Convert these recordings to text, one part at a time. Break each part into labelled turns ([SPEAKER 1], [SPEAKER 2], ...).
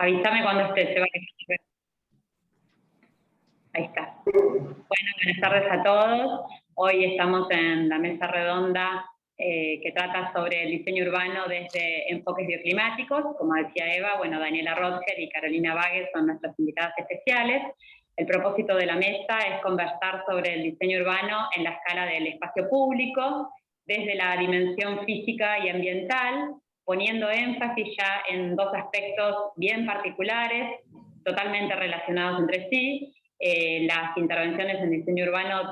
[SPEAKER 1] Avísame cuando esté, Seba. Ahí está. Bueno, buenas tardes a todos. Hoy estamos en la mesa redonda que trata sobre el diseño urbano desde enfoques bioclimáticos. Como decía Eva, bueno, Daniela Rothger y Carolina Waage son nuestras invitadas especiales. El propósito de la mesa es conversar sobre el diseño urbano en la escala del espacio público, desde la dimensión física y ambiental, poniendo énfasis ya en dos aspectos bien particulares, totalmente relacionados entre sí. Las intervenciones en diseño urbano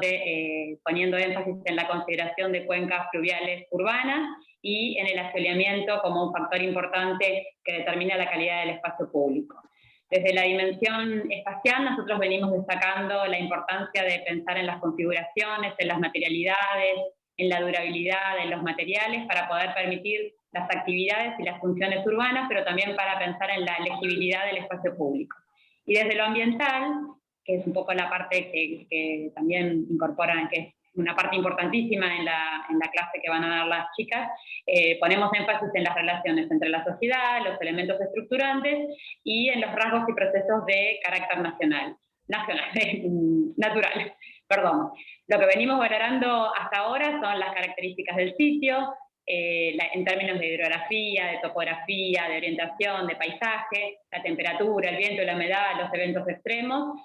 [SPEAKER 1] poniendo énfasis en la consideración de cuencas fluviales urbanas y en el asoleamiento como un factor importante que determina la calidad del espacio público. Desde la dimensión espacial nosotros venimos destacando la importancia de pensar en las configuraciones, en las materialidades, en la durabilidad, en los materiales, para poder permitir las actividades y las funciones urbanas, pero también para pensar en la legibilidad del espacio público. Y desde lo ambiental, que es un poco la parte que también incorporan, que es una parte importantísima en la clase que van a dar las chicas, ponemos énfasis en las relaciones entre la sociedad, los elementos estructurantes y en los rasgos y procesos de carácter natural. Perdón. Lo que venimos valorando hasta ahora son las características del sitio, en términos de hidrografía, de topografía, de orientación, de paisaje, la temperatura, el viento, la humedad, los eventos extremos,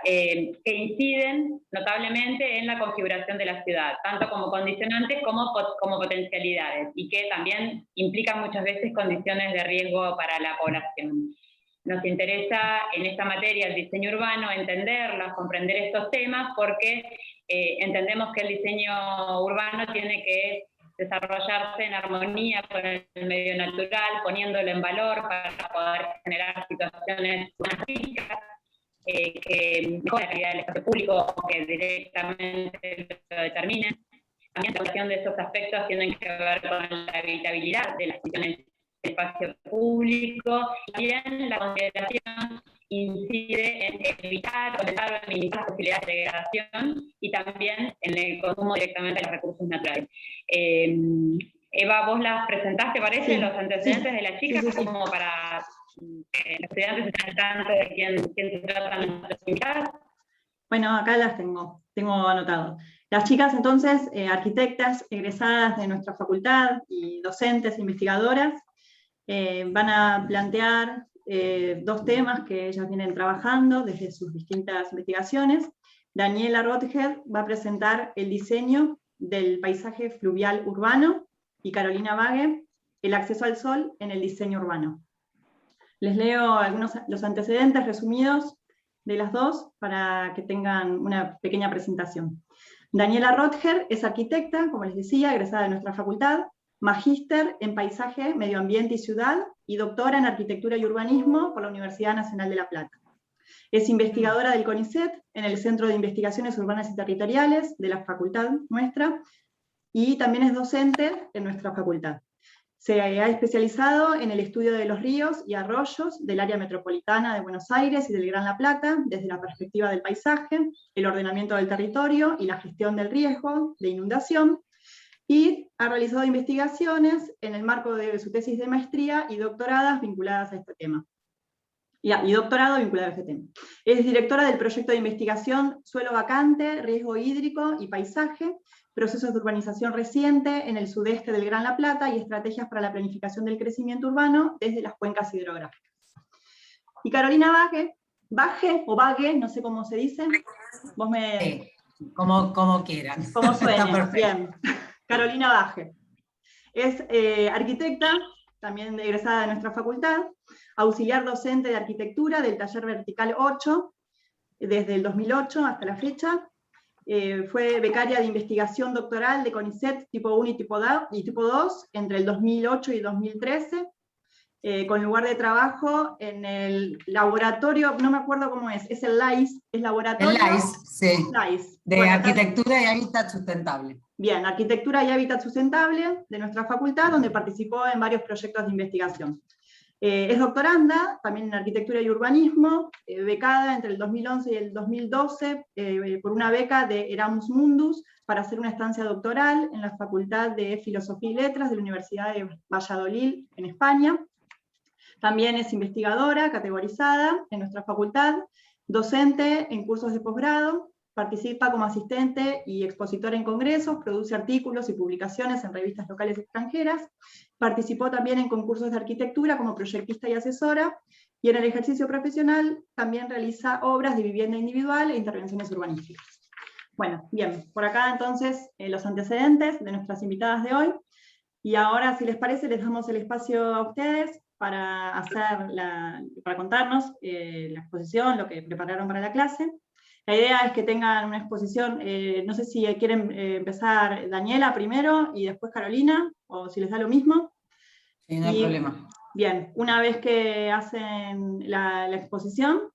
[SPEAKER 1] que inciden notablemente en la configuración de la ciudad, tanto como condicionantes como potencialidades, y que también implican muchas veces condiciones de riesgo para la población. Nos interesa en esta materia el diseño urbano entenderlos, comprender estos temas, porque entendemos que el diseño urbano tiene que desarrollarse en armonía con el medio natural, poniéndolo en valor para poder generar situaciones más ricas, que mejoren la calidad del espacio público o que directamente lo determinen. También la cuestión de esos aspectos tienen que ver con la habitabilidad de las instituciones del espacio público, y también la consideración incide en evitar o minimizar las posibilidades de degradación y también en el consumo directamente de los recursos naturales. Eva, vos las presentaste, parece, sí, los antecedentes de la chica, sí. Como para que los estudiantes estén al tanto de quién se tratan las invitadas.
[SPEAKER 2] Bueno, acá las tengo anotado. Las chicas, entonces, arquitectas egresadas de nuestra facultad y docentes, investigadoras, van a plantear dos temas que ellas vienen trabajando desde sus distintas investigaciones. Daniela Rothger va a presentar el diseño del paisaje fluvial urbano y Carolina Waage el acceso al sol en el diseño urbano. Les leo los antecedentes resumidos de las dos para que tengan una pequeña presentación. Daniela Rothger es arquitecta, como les decía, egresada de nuestra facultad, magíster en Paisaje, Medio Ambiente y Ciudad, y doctora en Arquitectura y Urbanismo por la Universidad Nacional de La Plata. Es investigadora del CONICET, en el Centro de Investigaciones Urbanas y Territoriales de la facultad nuestra, y también es docente en nuestra facultad. Se ha especializado en el estudio de los ríos y arroyos del área metropolitana de Buenos Aires y del Gran La Plata, desde la perspectiva del paisaje, el ordenamiento del territorio y la gestión del riesgo de inundación, y ha realizado investigaciones en el marco de su tesis de maestría y doctoradas vinculadas a este tema. Y doctorado vinculado a este tema. Es directora del proyecto de investigación Suelo Vacante, Riesgo Hídrico y Paisaje, Procesos de Urbanización Reciente en el sudeste del Gran La Plata y Estrategias para la Planificación del Crecimiento Urbano desde las cuencas hidrográficas. Y Carolina Waage, no sé cómo se dice, vos me...
[SPEAKER 3] Sí, como quieran.
[SPEAKER 2] Como suene, bien. Carolina Waage. Es arquitecta, también egresada de nuestra facultad, auxiliar docente de arquitectura del taller Vertical 8, desde el 2008 hasta la fecha. Fue becaria de investigación doctoral de CONICET tipo 1 y tipo 2 entre el 2008 y 2013, con lugar de trabajo en el laboratorio, no me acuerdo cómo es el LAIS, es laboratorio...
[SPEAKER 3] El LAIS, sí,
[SPEAKER 2] LAIS.
[SPEAKER 3] De bueno, Arquitectura y Hábitat Sustentable.
[SPEAKER 2] Bien, Arquitectura y Hábitat Sustentable de nuestra facultad, donde participó en varios proyectos de investigación. Es doctoranda, también en Arquitectura y Urbanismo, becada entre el 2011 y el 2012 por una beca de Erasmus Mundus para hacer una estancia doctoral en la Facultad de Filosofía y Letras de la Universidad de Valladolid, en España. También es investigadora, categorizada en nuestra facultad, docente en cursos de posgrado, participa como asistente y expositora en congresos, produce artículos y publicaciones en revistas locales y extranjeras, participó también en concursos de arquitectura como proyectista y asesora, y en el ejercicio profesional también realiza obras de vivienda individual e intervenciones urbanísticas. Bueno, bien, por acá entonces los antecedentes de nuestras invitadas de hoy, y ahora, si les parece, les damos el espacio a ustedes para contarnos la exposición, lo que prepararon para la clase. La idea es que tengan una exposición, no sé si quieren empezar Daniela primero y después Carolina, o si les da lo mismo.
[SPEAKER 3] Sí, no hay problema.
[SPEAKER 2] Bien, una vez que hacen la exposición,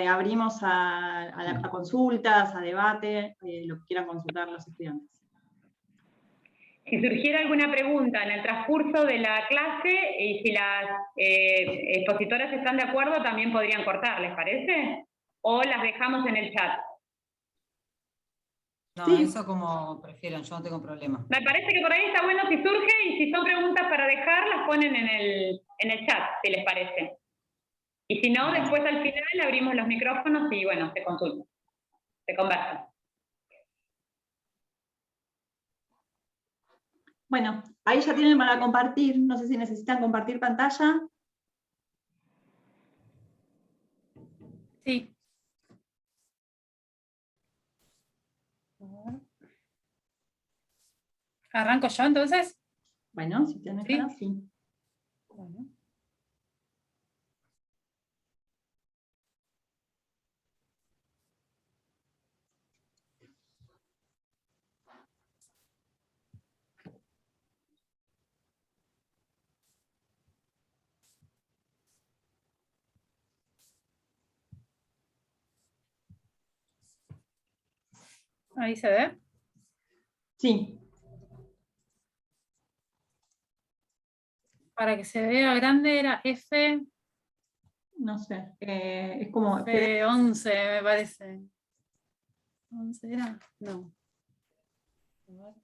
[SPEAKER 2] abrimos a consultas, a debate, lo que quieran consultar los estudiantes.
[SPEAKER 1] Si surgiera alguna pregunta en el transcurso de la clase, y si las expositoras están de acuerdo, también podrían cortar, ¿les parece? ¿O las dejamos en el chat?
[SPEAKER 3] No,
[SPEAKER 2] sí.
[SPEAKER 3] Eso como prefieran, yo no tengo problema.
[SPEAKER 1] Me parece que por ahí está bueno si surge, y si son preguntas para dejar, las ponen en el chat, si les parece. Y si no, después al final abrimos los micrófonos y bueno, se consulta, se conversa.
[SPEAKER 2] Bueno, ahí ya tienen para compartir, no sé si necesitan compartir pantalla.
[SPEAKER 4] Sí. ¿Arranco yo entonces?
[SPEAKER 2] Bueno, si tienen ganas, sí.
[SPEAKER 4] Bueno. Ahí se ve.
[SPEAKER 2] Sí.
[SPEAKER 4] Para que se vea grande era F.
[SPEAKER 2] No sé, es como...
[SPEAKER 4] F11 me parece. ¿11 era? No.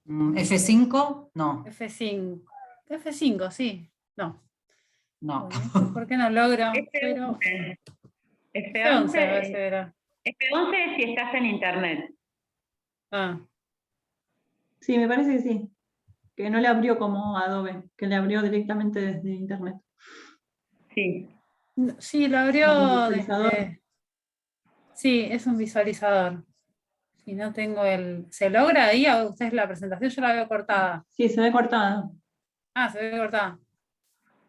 [SPEAKER 3] ¿F5? No.
[SPEAKER 4] F5. F5, sí. No.
[SPEAKER 3] No.
[SPEAKER 4] Bueno, ¿por qué no logro? Pero
[SPEAKER 1] F11
[SPEAKER 4] a ver si era.
[SPEAKER 1] F11 es si estás en internet.
[SPEAKER 4] Ah.
[SPEAKER 2] Sí, me parece que sí. Que no le abrió como Adobe, que le abrió directamente desde internet.
[SPEAKER 1] Sí.
[SPEAKER 4] Sí, lo abrió
[SPEAKER 2] visualizador.
[SPEAKER 4] desde... Sí, es un visualizador. Si no tengo el... ¿Se logra ahí a ustedes la presentación? Yo la veo cortada.
[SPEAKER 2] Sí, se ve cortada.
[SPEAKER 4] Ah, se ve cortada.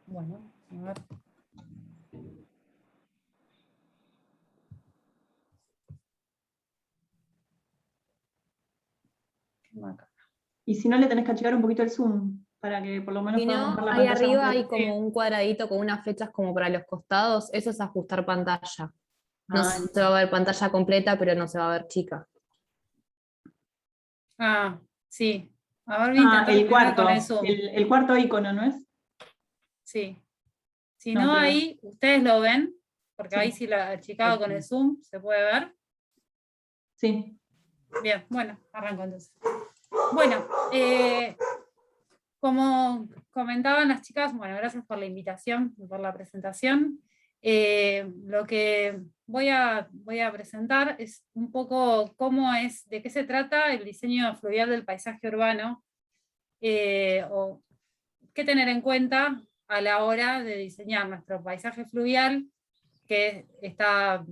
[SPEAKER 4] Bueno, a ver. Qué maca.
[SPEAKER 2] Y si no, le tenés que achicar un poquito el zoom, para que por lo menos
[SPEAKER 5] Si
[SPEAKER 2] podamos
[SPEAKER 5] no,
[SPEAKER 2] ver la
[SPEAKER 5] ahí
[SPEAKER 2] pantalla
[SPEAKER 5] arriba
[SPEAKER 2] completa.
[SPEAKER 5] hay como un cuadradito con unas flechas como para los costados, eso es ajustar pantalla. No
[SPEAKER 2] Ah,
[SPEAKER 5] se va a ver pantalla completa, pero no se va a ver chica.
[SPEAKER 4] Ah, sí. A ver, voy a intentar
[SPEAKER 2] el
[SPEAKER 4] primero
[SPEAKER 2] cuarto,
[SPEAKER 4] con el zoom.
[SPEAKER 2] el cuarto icono, ¿no es?
[SPEAKER 4] Sí. Si
[SPEAKER 2] No,
[SPEAKER 4] no,
[SPEAKER 2] pero-
[SPEAKER 4] ahí ustedes lo ven, porque
[SPEAKER 2] Sí.
[SPEAKER 4] ahí si la achicado con el zoom se puede ver.
[SPEAKER 2] Sí.
[SPEAKER 4] Bien, bueno, arranco entonces. Bueno, como comentaban las chicas, bueno, gracias por la invitación y por la presentación. Lo que voy a presentar es un poco de qué se trata el diseño fluvial del paisaje urbano, o qué tener en cuenta a la hora de diseñar nuestro paisaje fluvial, que está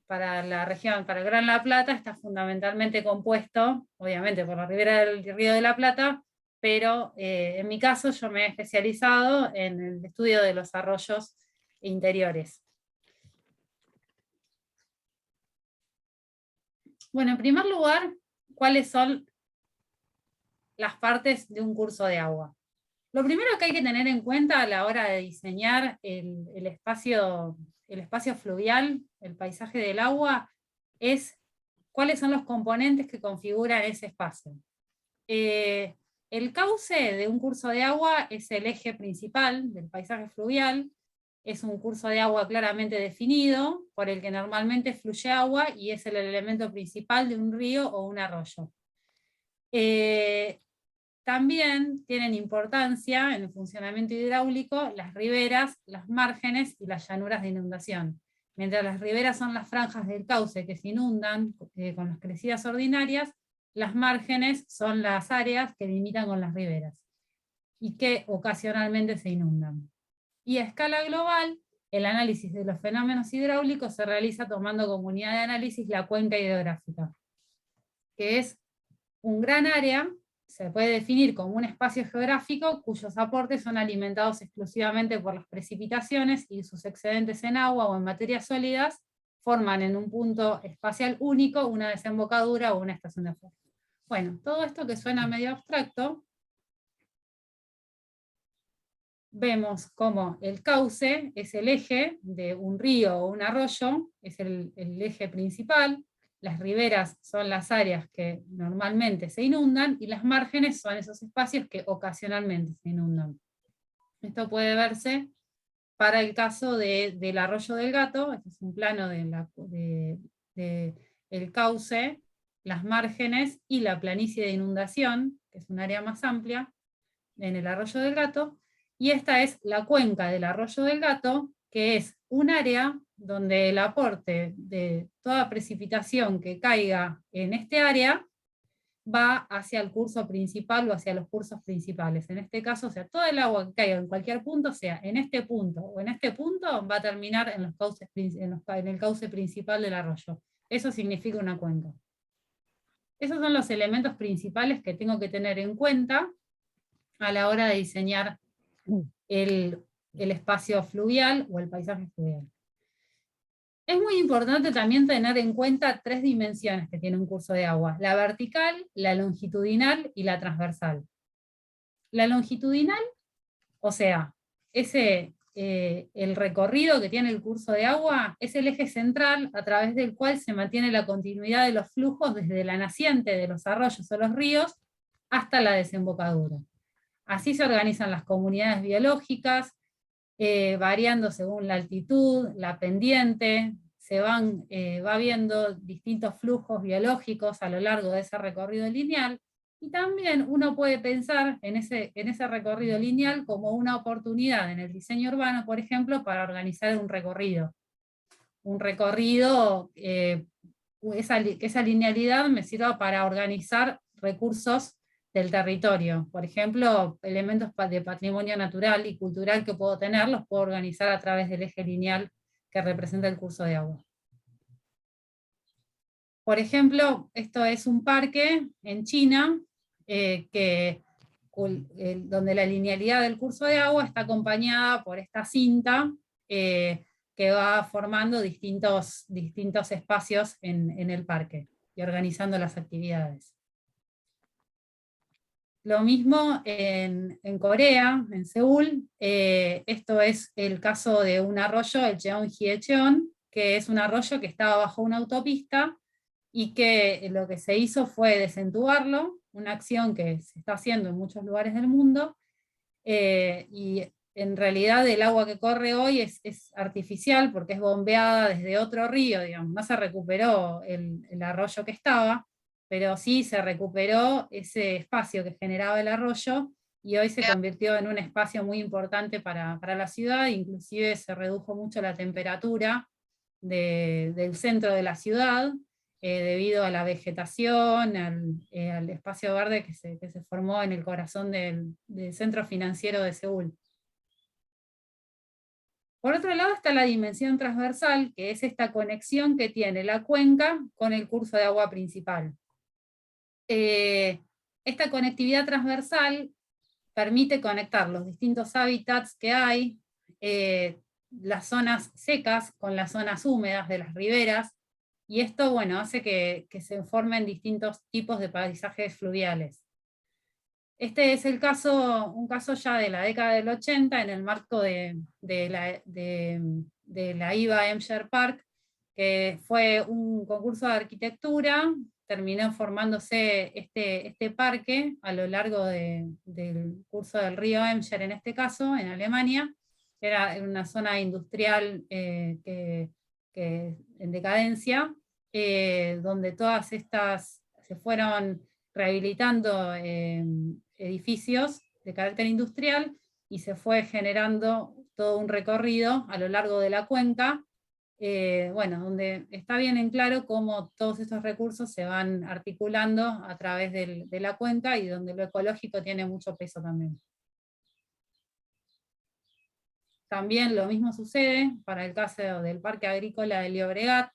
[SPEAKER 4] para la región, para el Gran La Plata, está fundamentalmente compuesto, obviamente, por la ribera del Río de la Plata, pero en mi caso yo me he especializado en el estudio de los arroyos interiores. Bueno, en primer lugar, ¿cuáles son las partes de un curso de agua? Lo primero que hay que tener en cuenta a la hora de diseñar el espacio fluvial, el paisaje del agua, es cuáles son los componentes que configuran ese espacio. El cauce de un curso de agua es el eje principal del paisaje fluvial, es un curso de agua claramente definido, por el que normalmente fluye agua y es el elemento principal de un río o un arroyo. también tienen importancia en el funcionamiento hidráulico las riberas, las márgenes y las llanuras de inundación. Mientras las riberas son las franjas del cauce que se inundan con las crecidas ordinarias, las márgenes son las áreas que limitan con las riberas y que ocasionalmente se inundan. Y a escala global, el análisis de los fenómenos hidráulicos se realiza tomando como unidad de análisis la cuenca hidrográfica, que es un gran área, se puede definir como un espacio geográfico cuyos aportes son alimentados exclusivamente por las precipitaciones y sus excedentes en agua o en materias sólidas forman en un punto espacial único una desembocadura o una estación de fuego. Bueno, todo esto que suena medio abstracto, vemos como el cauce es el eje de un río o un arroyo, es el eje principal, las riberas son las áreas que normalmente se inundan, y las márgenes son esos espacios que ocasionalmente se inundan. Esto puede verse para el caso del arroyo del Gato. Este es un plano del cauce, las márgenes y la planicie de inundación, que es un área más amplia, en el arroyo del Gato, y esta es la cuenca del arroyo del Gato, que es un área donde el aporte de toda precipitación que caiga en este área va hacia el curso principal o hacia los cursos principales. En este caso, o sea, todo el agua que caiga en cualquier punto, sea en este punto o en este punto, va a terminar en el cauce principal del arroyo. Eso significa una cuenca. Esos son los elementos principales que tengo que tener en cuenta a la hora de diseñar el espacio fluvial o el paisaje fluvial. Es muy importante también tener en cuenta 3 dimensiones que tiene un curso de agua: la vertical, la longitudinal y la transversal. La longitudinal, o sea, el recorrido que tiene el curso de agua, es el eje central a través del cual se mantiene la continuidad de los flujos desde la naciente de los arroyos o los ríos hasta la desembocadura. Así se organizan las comunidades biológicas, variando según la altitud, la pendiente, va viendo distintos flujos biológicos a lo largo de ese recorrido lineal, y también uno puede pensar en ese recorrido lineal como una oportunidad en el diseño urbano, por ejemplo, para organizar un recorrido. Que esa linealidad me sirva para organizar recursos del territorio. Por ejemplo, elementos de patrimonio natural y cultural que puedo tener, los puedo organizar a través del eje lineal que representa el curso de agua. Por ejemplo, esto es un parque en China, donde la linealidad del curso de agua está acompañada por esta cinta, que va formando distintos espacios en el parque, y organizando las actividades. Lo mismo en Corea, en Seúl. Esto es el caso de un arroyo, el Cheonggyecheon, que es un arroyo que estaba bajo una autopista, y que lo que se hizo fue desentubarlo, una acción que se está haciendo en muchos lugares del mundo, y en realidad el agua que corre hoy es artificial, porque es bombeada desde otro río, digamos. No se recuperó el arroyo que estaba, pero sí se recuperó ese espacio que generaba el arroyo, y hoy se convirtió en un espacio muy importante para la ciudad. Inclusive se redujo mucho la temperatura del centro de la ciudad, debido a la vegetación, al espacio verde que se formó en el corazón del centro financiero de Seúl. Por otro lado está la dimensión transversal, que es esta conexión que tiene la cuenca con el curso de agua principal. Esta conectividad transversal permite conectar los distintos hábitats que hay, las zonas secas con las zonas húmedas de las riberas, y esto, bueno, hace que se formen distintos tipos de paisajes fluviales. Este es un caso ya de la década del 80, en el marco de la IVA Hampshire Park, que fue un concurso de arquitectura. Terminó formándose este parque a lo largo del curso del río Hampshire, en este caso, en Alemania. Era una zona industrial en decadencia, donde todas estas se fueron rehabilitando edificios de carácter industrial y se fue generando todo un recorrido a lo largo de la cuenca, bueno, donde está bien en claro cómo todos estos recursos se van articulando a través de la cuenca y donde lo ecológico tiene mucho peso también. También lo mismo sucede para el caso del Parque Agrícola de Llobregat.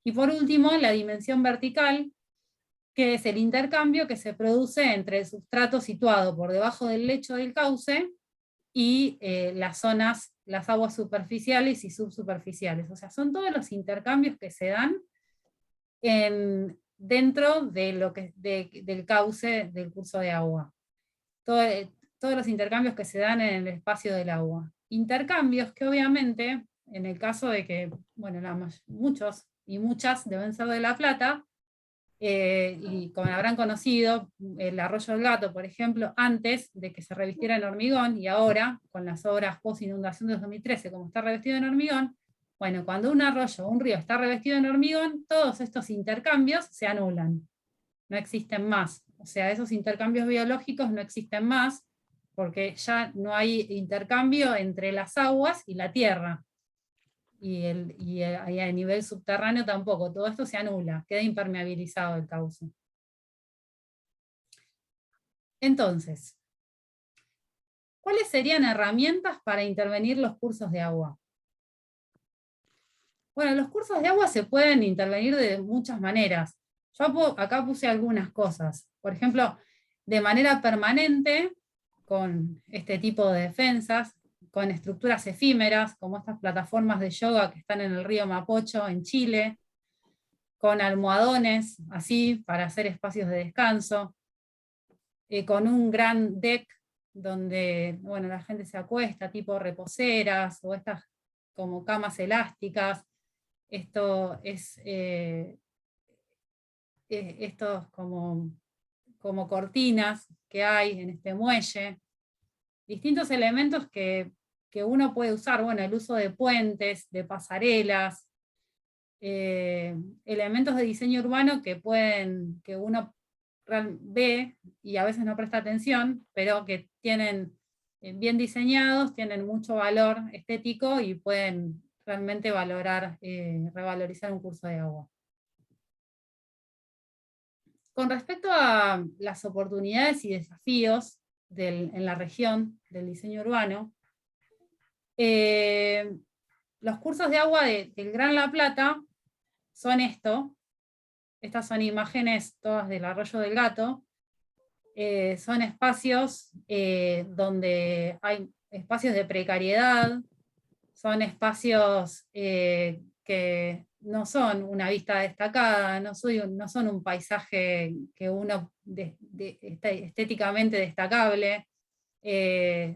[SPEAKER 4] Y por último, la dimensión vertical, que es el intercambio que se produce entre el sustrato situado por debajo del lecho del cauce y las zonas, las aguas superficiales y subsuperficiales. O sea, son todos los intercambios que se dan dentro de del cauce del curso de agua. Todos los intercambios que se dan en el espacio del agua. Intercambios que obviamente, en el caso de que, bueno, muchos y muchas deben ser de La Plata, y como habrán conocido, el Arroyo del Gato, por ejemplo, antes de que se revistiera en hormigón, y ahora, con las obras post-inundación de 2013, como está revestido en hormigón, bueno, cuando un arroyo o un río está revestido en hormigón, todos estos intercambios se anulan, no existen más. O sea, esos intercambios biológicos no existen más, porque ya no hay intercambio entre las aguas y la tierra. Y a nivel subterráneo tampoco, todo esto se anula, queda impermeabilizado el cauce. Entonces, ¿cuáles serían herramientas para intervenir los cursos de agua? Bueno, los cursos de agua se pueden intervenir de muchas maneras. Yo acá puse algunas cosas. Por ejemplo, de manera permanente, con este tipo de defensas, con estructuras efímeras, como estas plataformas de yoga que están en el río Mapocho, en Chile, con almohadones, así, para hacer espacios de descanso, con un gran deck donde, bueno, la gente se acuesta, tipo reposeras, o estas como camas elásticas. Esto es, estos como cortinas que hay en este muelle. Distintos elementos que uno puede usar, bueno, el uso de puentes, de pasarelas, elementos de diseño urbano que uno ve y a veces no presta atención, pero que tienen bien diseñados, tienen mucho valor estético y pueden realmente revalorizar un curso de agua. Con respecto a las oportunidades y desafíos en la región del diseño urbano, los cursos de agua del Gran La Plata son estas son imágenes todas del Arroyo del Gato, son espacios donde hay espacios de precariedad, son espacios que no son una vista destacada, no son un paisaje que uno estéticamente destacable,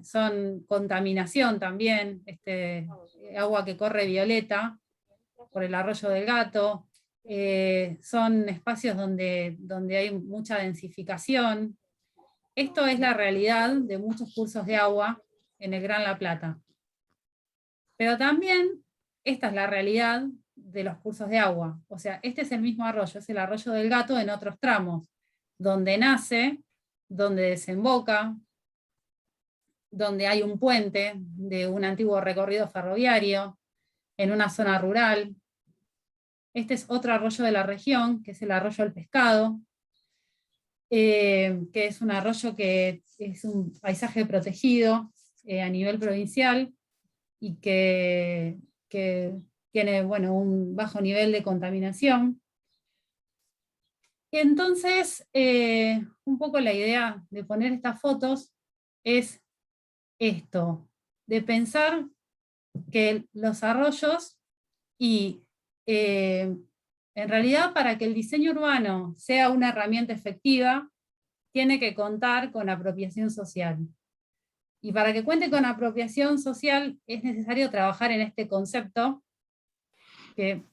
[SPEAKER 4] son contaminación también, agua que corre violeta por el Arroyo del Gato, son espacios donde hay mucha densificación. Esto es la realidad de muchos cursos de agua en el Gran La Plata. Pero también esta es la realidad de los cursos de agua. O sea, este es el mismo arroyo, es el Arroyo del Gato en otros tramos, donde nace, donde desemboca, donde hay un puente de un antiguo recorrido ferroviario, en una zona rural. Este es otro arroyo de la región, que es el Arroyo del Pescado, que es un arroyo que es un paisaje protegido a nivel provincial, y que tiene, bueno, un bajo nivel de contaminación. Y entonces, un poco la idea de poner estas fotos es esto, de pensar que los arroyos, y en realidad para que el diseño urbano sea una herramienta efectiva, tiene que contar con apropiación social. Y para que cuente con apropiación social es necesario trabajar en este concepto que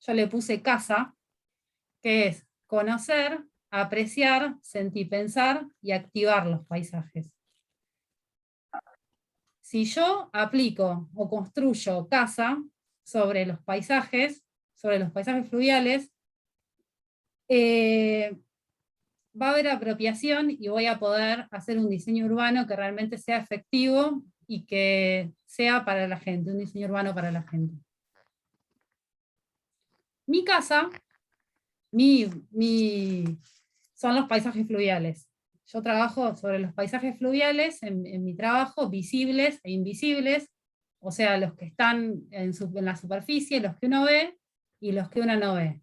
[SPEAKER 4] yo le puse casa, que es conocer, apreciar, sentir, pensar y activar los paisajes. Si yo aplico o construyo casa sobre los paisajes fluviales, va a haber apropiación y voy a poder hacer un diseño urbano que realmente sea efectivo y que sea para la gente, un diseño urbano para la gente. Mi casa, son los paisajes fluviales. Yo trabajo sobre los paisajes fluviales en mi trabajo, visibles e invisibles, o sea, los que están en la superficie, los que uno ve y los que uno no ve.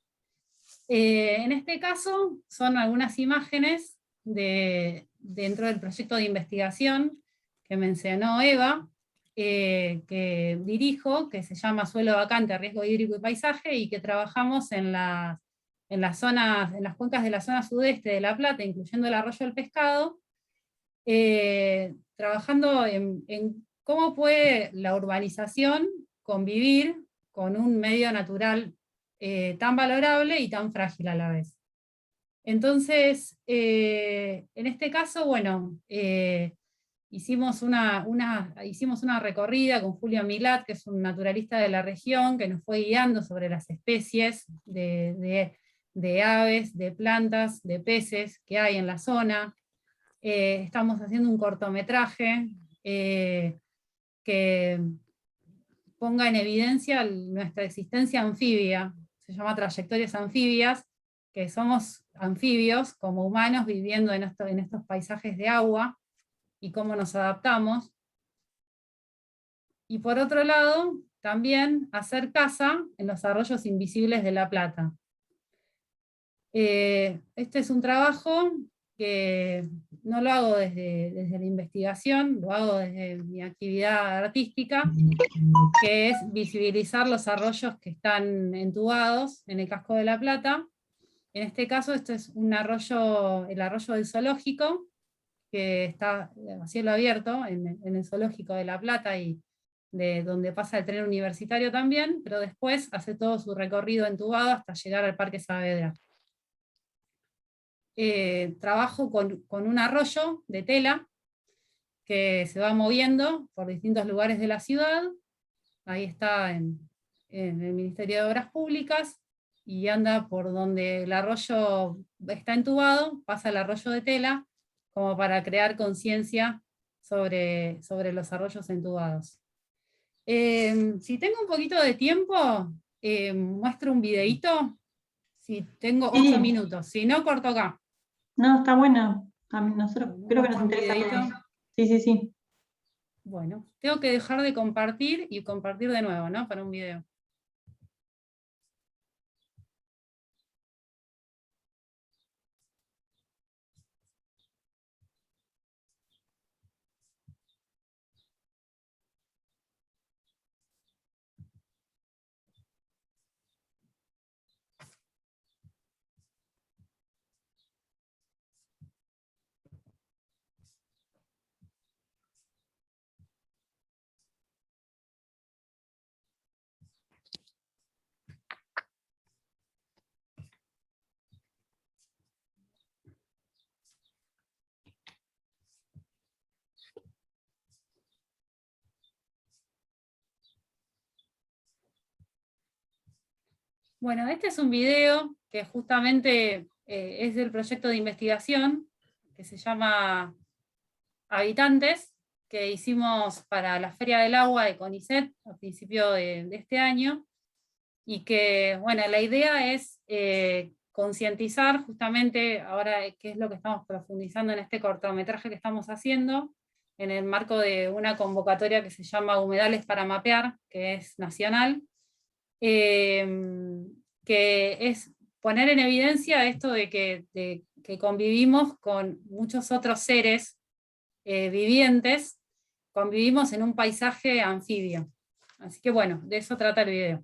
[SPEAKER 4] En este caso son algunas imágenes dentro del proyecto de investigación que mencionó Eva, que dirijo, que se llama Suelo Vacante, Riesgo Hídrico y Paisaje, y que trabajamos en las cuencas de la zona sudeste de La Plata, incluyendo el Arroyo del Pescado, trabajando en cómo puede la urbanización convivir con un medio natural tan valorable y tan frágil a la vez. Entonces, en este caso, bueno, hicimos una recorrida con Julio Milat, que es un naturalista de la región, que nos fue guiando sobre las especies de aves, de plantas, de peces que hay en la zona. Estamos haciendo un cortometraje que ponga en evidencia nuestra existencia anfibia, se llama Trayectorias Anfibias, que somos anfibios como humanos viviendo en estos paisajes de agua, y cómo nos adaptamos. Y por otro lado, también hacer caza en los arroyos invisibles de La Plata. Este es un trabajo que no lo hago desde la investigación, lo hago desde mi actividad artística, que es visibilizar los arroyos que están entubados en el casco de La Plata. En este caso, esto es un arroyo, el arroyo del zoológico, que está a cielo abierto en el zoológico de La Plata y de donde pasa el tren universitario también, pero después hace todo su recorrido entubado hasta llegar al Parque Saavedra. Trabajo con un arroyo de tela que se va moviendo por distintos lugares de la ciudad. Ahí está en el Ministerio de Obras Públicas, y anda por donde el arroyo está entubado, pasa el arroyo de tela, como para crear conciencia sobre los arroyos entubados. Si tengo un poquito de tiempo, muestro un videíto, si tengo 8
[SPEAKER 2] Sí.
[SPEAKER 4] minutos, si no, corto acá.
[SPEAKER 2] No, está bueno. A mí, nosotros creo que nos
[SPEAKER 4] Muestro un
[SPEAKER 2] interesa
[SPEAKER 4] videíto.
[SPEAKER 2] a todos. Sí, sí, sí.
[SPEAKER 4] Bueno, tengo que dejar de compartir y compartir de nuevo, ¿no? Para un video. Bueno, este es un video que justamente es del proyecto de investigación que se llama Habitantes, que hicimos para la Feria del Agua de CONICET a principio de este año, y que, bueno, la idea es concientizar justamente ahora qué es lo que estamos profundizando en este cortometraje que estamos haciendo, en el marco de una convocatoria que se llama Humedales para Mapear, que es nacional, que es poner en evidencia esto de que convivimos con muchos otros seres vivientes, convivimos en un paisaje anfibio. Así que bueno, de eso trata el video.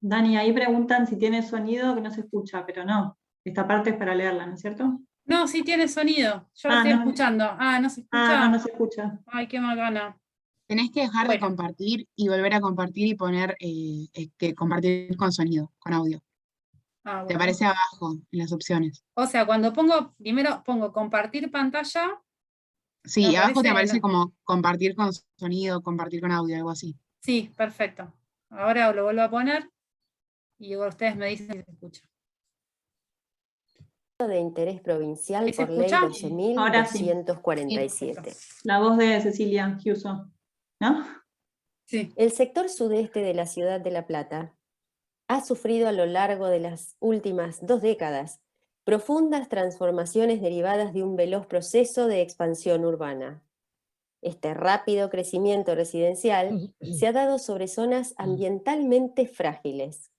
[SPEAKER 2] Dani, ahí preguntan si tiene sonido, que no se escucha, pero no. Esta parte es para leerla, ¿no es cierto?
[SPEAKER 4] No, sí tiene sonido. Yo lo estoy
[SPEAKER 2] no.
[SPEAKER 4] escuchando. ¿No se
[SPEAKER 2] Ah, no
[SPEAKER 4] escucha?
[SPEAKER 2] se escucha.
[SPEAKER 4] Ay, qué macana.
[SPEAKER 6] Tenés que dejar de
[SPEAKER 4] Bueno.
[SPEAKER 6] compartir y volver a compartir y poner que compartir con sonido, con audio. Te
[SPEAKER 4] Bueno.
[SPEAKER 6] aparece abajo en las opciones.
[SPEAKER 4] O sea, cuando primero pongo compartir pantalla.
[SPEAKER 6] Sí, abajo te aparece
[SPEAKER 4] el-
[SPEAKER 6] como compartir con sonido, compartir con audio, algo así.
[SPEAKER 4] Sí, perfecto. Ahora lo vuelvo a poner y ustedes me dicen si se escucha.
[SPEAKER 7] De interés provincial
[SPEAKER 4] ¿Se
[SPEAKER 7] por ley
[SPEAKER 4] escucha?
[SPEAKER 2] Ahora sí.
[SPEAKER 7] 12.247.
[SPEAKER 2] La voz de Cecilia Chiuso, ¿no?
[SPEAKER 4] Sí.
[SPEAKER 7] El sector sudeste de la ciudad de La Plata ha sufrido a lo largo de las últimas 2 décadas profundas transformaciones derivadas de un veloz proceso de expansión urbana. Este rápido crecimiento residencial se ha dado sobre zonas ambientalmente frágiles,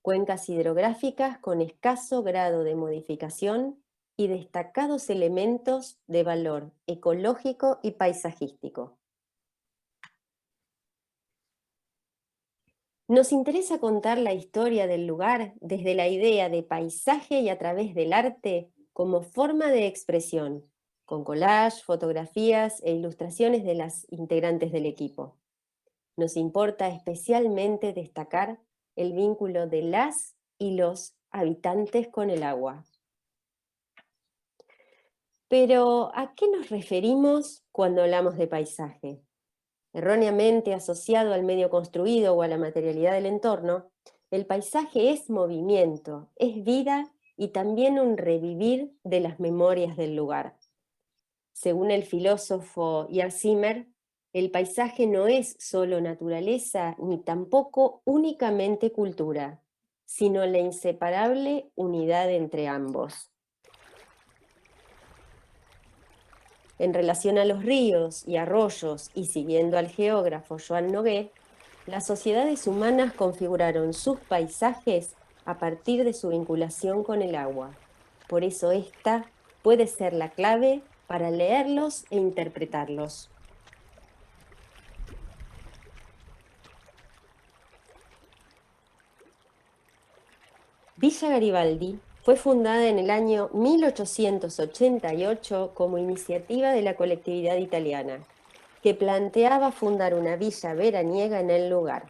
[SPEAKER 7] cuencas hidrográficas con escaso grado de modificación y destacados elementos de valor ecológico y paisajístico. Nos interesa contar la historia del lugar desde la idea de paisaje y a través del arte como forma de expresión, con collage, fotografías e ilustraciones de las integrantes del equipo. Nos importa especialmente destacar el vínculo de las y los habitantes con el agua. Pero, ¿a qué nos referimos cuando hablamos de paisaje? Erróneamente asociado al medio construido o a la materialidad del entorno, el paisaje es movimiento, es vida y también un revivir de las memorias del lugar. Según el filósofo Jan Zimmer, el paisaje no es solo naturaleza ni tampoco únicamente cultura, sino la inseparable unidad entre ambos. En relación a los ríos y arroyos, y siguiendo al geógrafo Joan Nogués, las sociedades humanas configuraron sus paisajes a partir de su vinculación con el agua. Por eso esta puede ser la clave para leerlos e interpretarlos. Villa Garibaldi fue fundada en el año 1888 como iniciativa de la colectividad italiana, que planteaba fundar una villa veraniega en el lugar,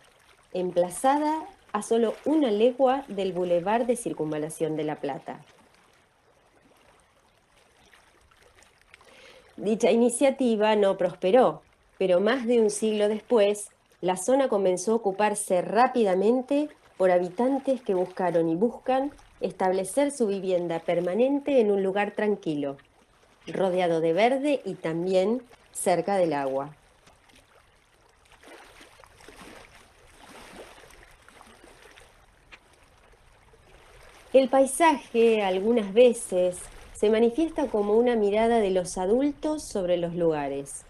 [SPEAKER 7] emplazada a solo 1 legua del Boulevard de Circunvalación de La Plata. Dicha iniciativa no prosperó, pero más de un siglo después, la zona comenzó a ocuparse rápidamente por habitantes que buscaron y buscan establecer su vivienda permanente en un lugar tranquilo, rodeado de verde y también cerca del agua. El paisaje, algunas veces, se manifiesta como una mirada de los adultos sobre los lugares.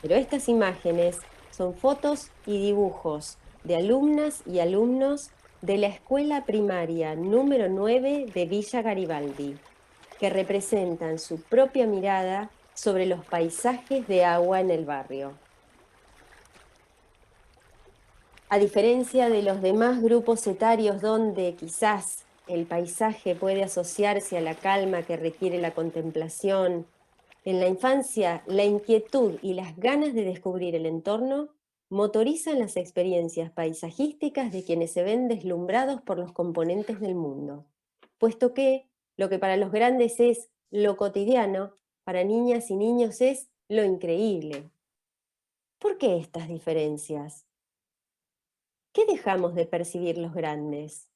[SPEAKER 7] Pero estas imágenes son fotos y dibujos de alumnas y alumnos de la escuela primaria número 9 de Villa Garibaldi, que representan su propia mirada sobre los paisajes de agua en el barrio. A diferencia de los demás grupos etarios donde quizás el paisaje puede asociarse a la calma que requiere la contemplación, en la infancia la inquietud y las ganas de descubrir el entorno motorizan las experiencias paisajísticas de quienes se ven deslumbrados por los componentes del mundo, puesto que lo que para los grandes es lo cotidiano, para niñas y niños es lo increíble. ¿Por qué estas diferencias? ¿Qué dejamos de percibir los grandes?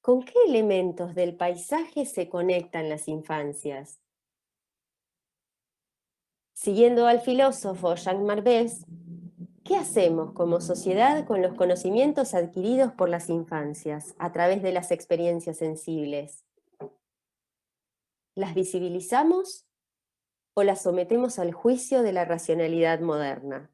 [SPEAKER 7] ¿Con qué elementos del paisaje se conectan las infancias? Siguiendo al filósofo Jean Marbès, ¿qué hacemos como sociedad con los conocimientos adquiridos por las infancias a través de las experiencias sensibles? ¿Las visibilizamos o las sometemos al juicio de la racionalidad moderna?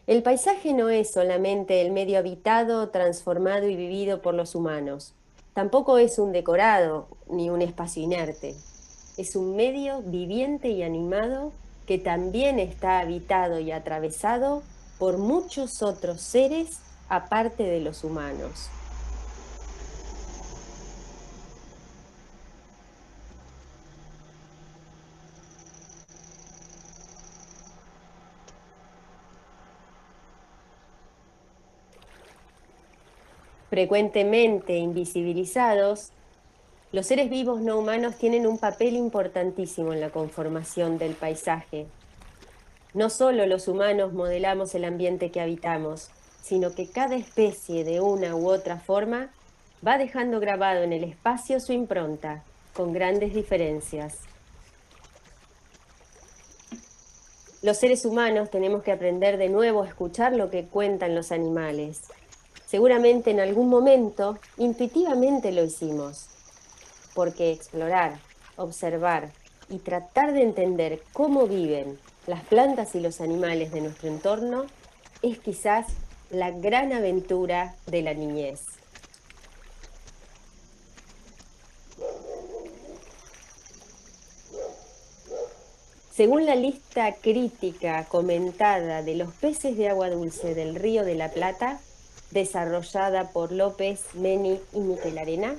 [SPEAKER 7] El paisaje no es solamente el medio habitado, transformado y vivido por los humanos. tampoco es un decorado ni un espacio inerte. Es un medio viviente y animado que también está habitado y atravesado por muchos otros seres aparte de los humanos. Frecuentemente invisibilizados, los seres vivos no humanos tienen un papel importantísimo en la conformación del paisaje. No solo los humanos modelamos el ambiente que habitamos, sino que cada especie de una u otra forma va dejando grabado en el espacio su impronta, con grandes diferencias. Los seres humanos tenemos que aprender de nuevo a escuchar lo que cuentan los animales. Seguramente en algún momento, intuitivamente lo hicimos, porque explorar, observar y tratar de entender cómo viven las plantas y los animales de nuestro entorno es quizás la gran aventura de la niñez. Según la lista crítica comentada de los peces de agua dulce del Río de la Plata, desarrollada por López, Meni y Miquel Arena,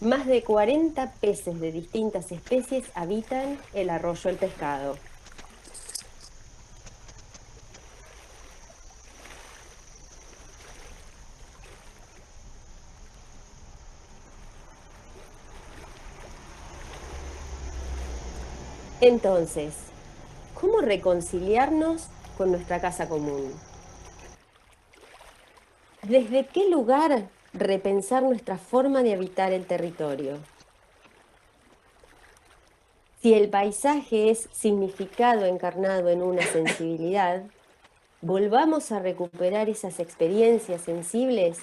[SPEAKER 7] más de 40 peces de distintas especies habitan el arroyo El Pescado. Entonces, ¿cómo reconciliarnos con nuestra casa común? ¿Desde qué lugar repensar nuestra forma de habitar el territorio? Si el paisaje es significado encarnado en una sensibilidad, volvamos a recuperar esas experiencias sensibles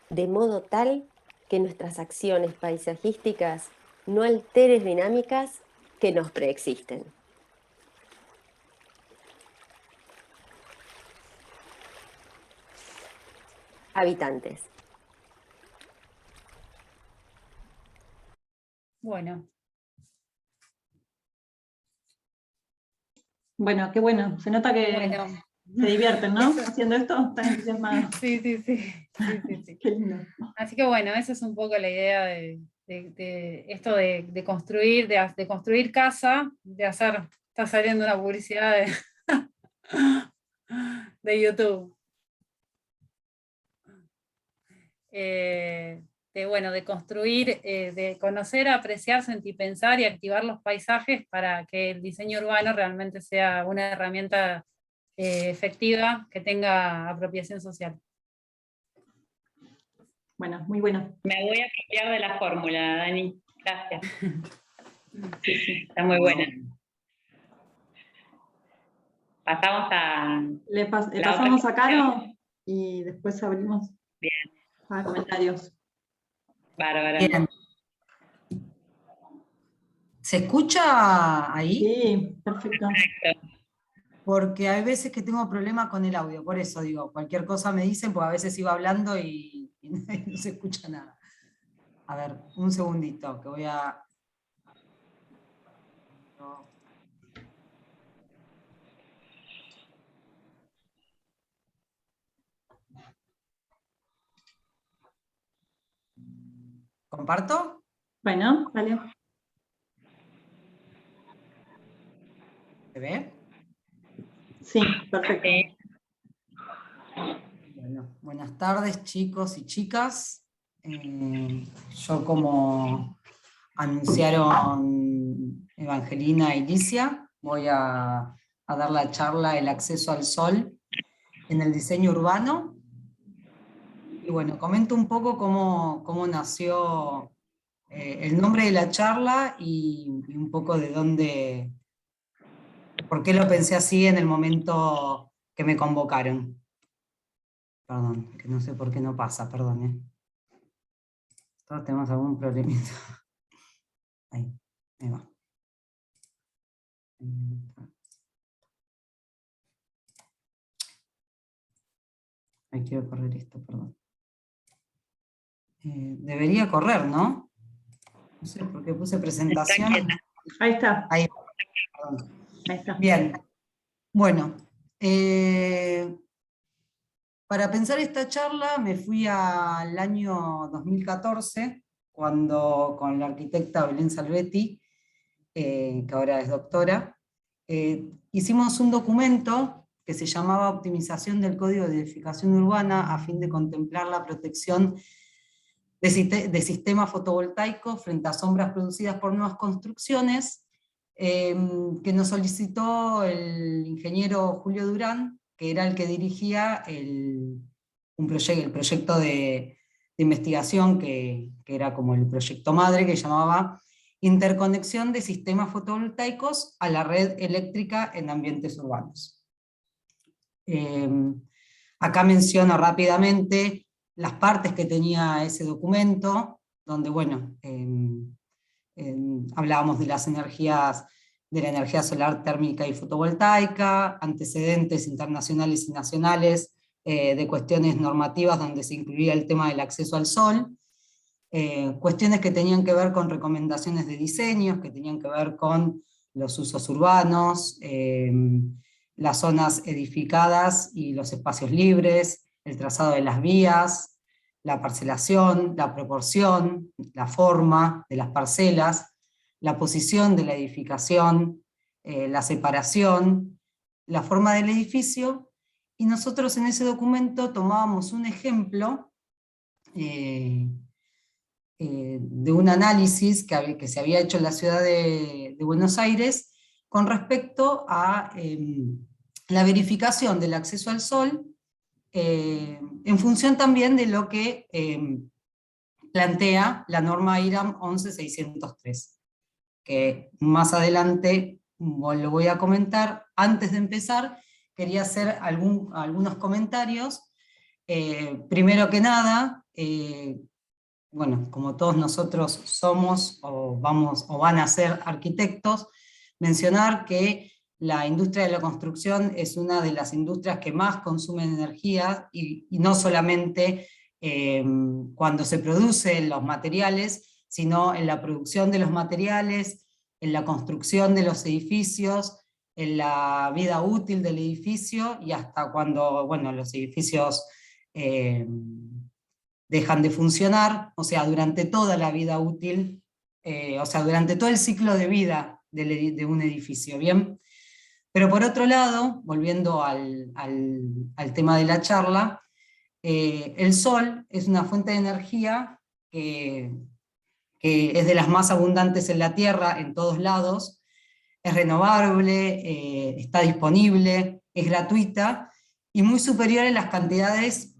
[SPEAKER 7] de modo tal que nuestras acciones paisajísticas no alteren dinámicas que nos preexisten. Habitantes.
[SPEAKER 4] Bueno,
[SPEAKER 2] Bueno, qué bueno. Se nota que
[SPEAKER 4] bueno.
[SPEAKER 2] se divierten, ¿no? Haciendo esto, están entusiasmados.
[SPEAKER 4] Sí, sí, sí. Sí, sí.
[SPEAKER 2] Qué lindo.
[SPEAKER 4] Así que bueno, esa es un poco la idea de esto de construir, de construir casa, de hacer, está saliendo una publicidad de YouTube. De construir, de conocer, apreciar, sentir, pensar y activar los paisajes para que el diseño urbano realmente sea una herramienta efectiva que tenga apropiación social.
[SPEAKER 2] Bueno, muy bueno.
[SPEAKER 1] Me voy a apropiar de la fórmula, Dani. Gracias.
[SPEAKER 2] Sí, sí.
[SPEAKER 1] Está muy buena. Pasamos a...
[SPEAKER 2] Pasamos a Caro y después abrimos
[SPEAKER 1] Bien.
[SPEAKER 2] a comentarios.
[SPEAKER 1] Bárbara.
[SPEAKER 3] Bien. ¿Se escucha ahí?
[SPEAKER 2] Sí, perfecto.
[SPEAKER 1] Perfecto.
[SPEAKER 3] Porque hay veces que tengo problema con el audio, por eso digo, cualquier cosa me dicen, porque a veces iba hablando y no se escucha nada. A ver, un segundito, que voy a... ¿Comparto?
[SPEAKER 2] Bueno, vale.
[SPEAKER 3] ¿Se ve?
[SPEAKER 2] Sí, perfecto.
[SPEAKER 3] Bueno, buenas tardes, chicos y chicas. Yo, como anunciaron Evangelina y Licia, voy a dar la charla El acceso al sol en el diseño urbano. Y bueno, comento un poco cómo nació el nombre de la charla y un poco de dónde, por qué lo pensé así en el momento que me convocaron. Perdón, que no sé por qué no pasa, perdón. Todos tenemos algún problemita. Ahí va. Ahí quiero correr esto, perdón. debería correr, ¿no? No sé por qué puse presentación.
[SPEAKER 2] Ahí está.
[SPEAKER 3] Ahí, perdón.
[SPEAKER 2] Ahí está.
[SPEAKER 3] Bien. Bueno, para pensar esta charla me fui al año 2014, cuando con la arquitecta Belén Salvetti, que ahora es doctora, hicimos un documento que se llamaba Optimización del Código de Edificación Urbana a fin de contemplar la protección de sistemas fotovoltaicos frente a sombras producidas por nuevas construcciones, que nos solicitó el ingeniero Julio Durán, que era el que dirigía el proyecto de investigación que era como el proyecto madre, que llamaba Interconexión de sistemas fotovoltaicos a la red eléctrica en ambientes urbanos. Acá menciono rápidamente las partes que tenía ese documento, donde, bueno, hablábamos de las energías, de la energía solar térmica y fotovoltaica, antecedentes internacionales y nacionales, de cuestiones normativas donde se incluía el tema del acceso al sol, cuestiones que tenían que ver con recomendaciones de diseños, que tenían que ver con los usos urbanos, las zonas edificadas y los espacios libres, el trazado de las vías, la parcelación, la proporción, la forma de las parcelas, la posición de la edificación, la separación, la forma del edificio, y nosotros en ese documento tomábamos un ejemplo de un análisis que se había hecho en la ciudad de Buenos Aires con respecto a la verificación del acceso al sol, en función también de lo que plantea la norma IRAM 11603, que más adelante lo voy a comentar. Antes de empezar, quería hacer algunos comentarios. Primero que nada, bueno, como todos nosotros somos o van a ser arquitectos, mencionar que la industria de la construcción es una de las industrias que más consumen energía, y no solamente cuando se producen los materiales, sino en la producción de los materiales, en la construcción de los edificios, en la vida útil del edificio, y hasta cuando, bueno, los edificios dejan de funcionar, o sea, durante toda la vida útil, o sea, durante todo el ciclo de vida de un edificio, ¿bien? Pero por otro lado, volviendo al tema de la charla, el sol es una fuente de energía que es de las más abundantes en la Tierra, en todos lados, es renovable, está disponible, es gratuita, y muy superior en las cantidades,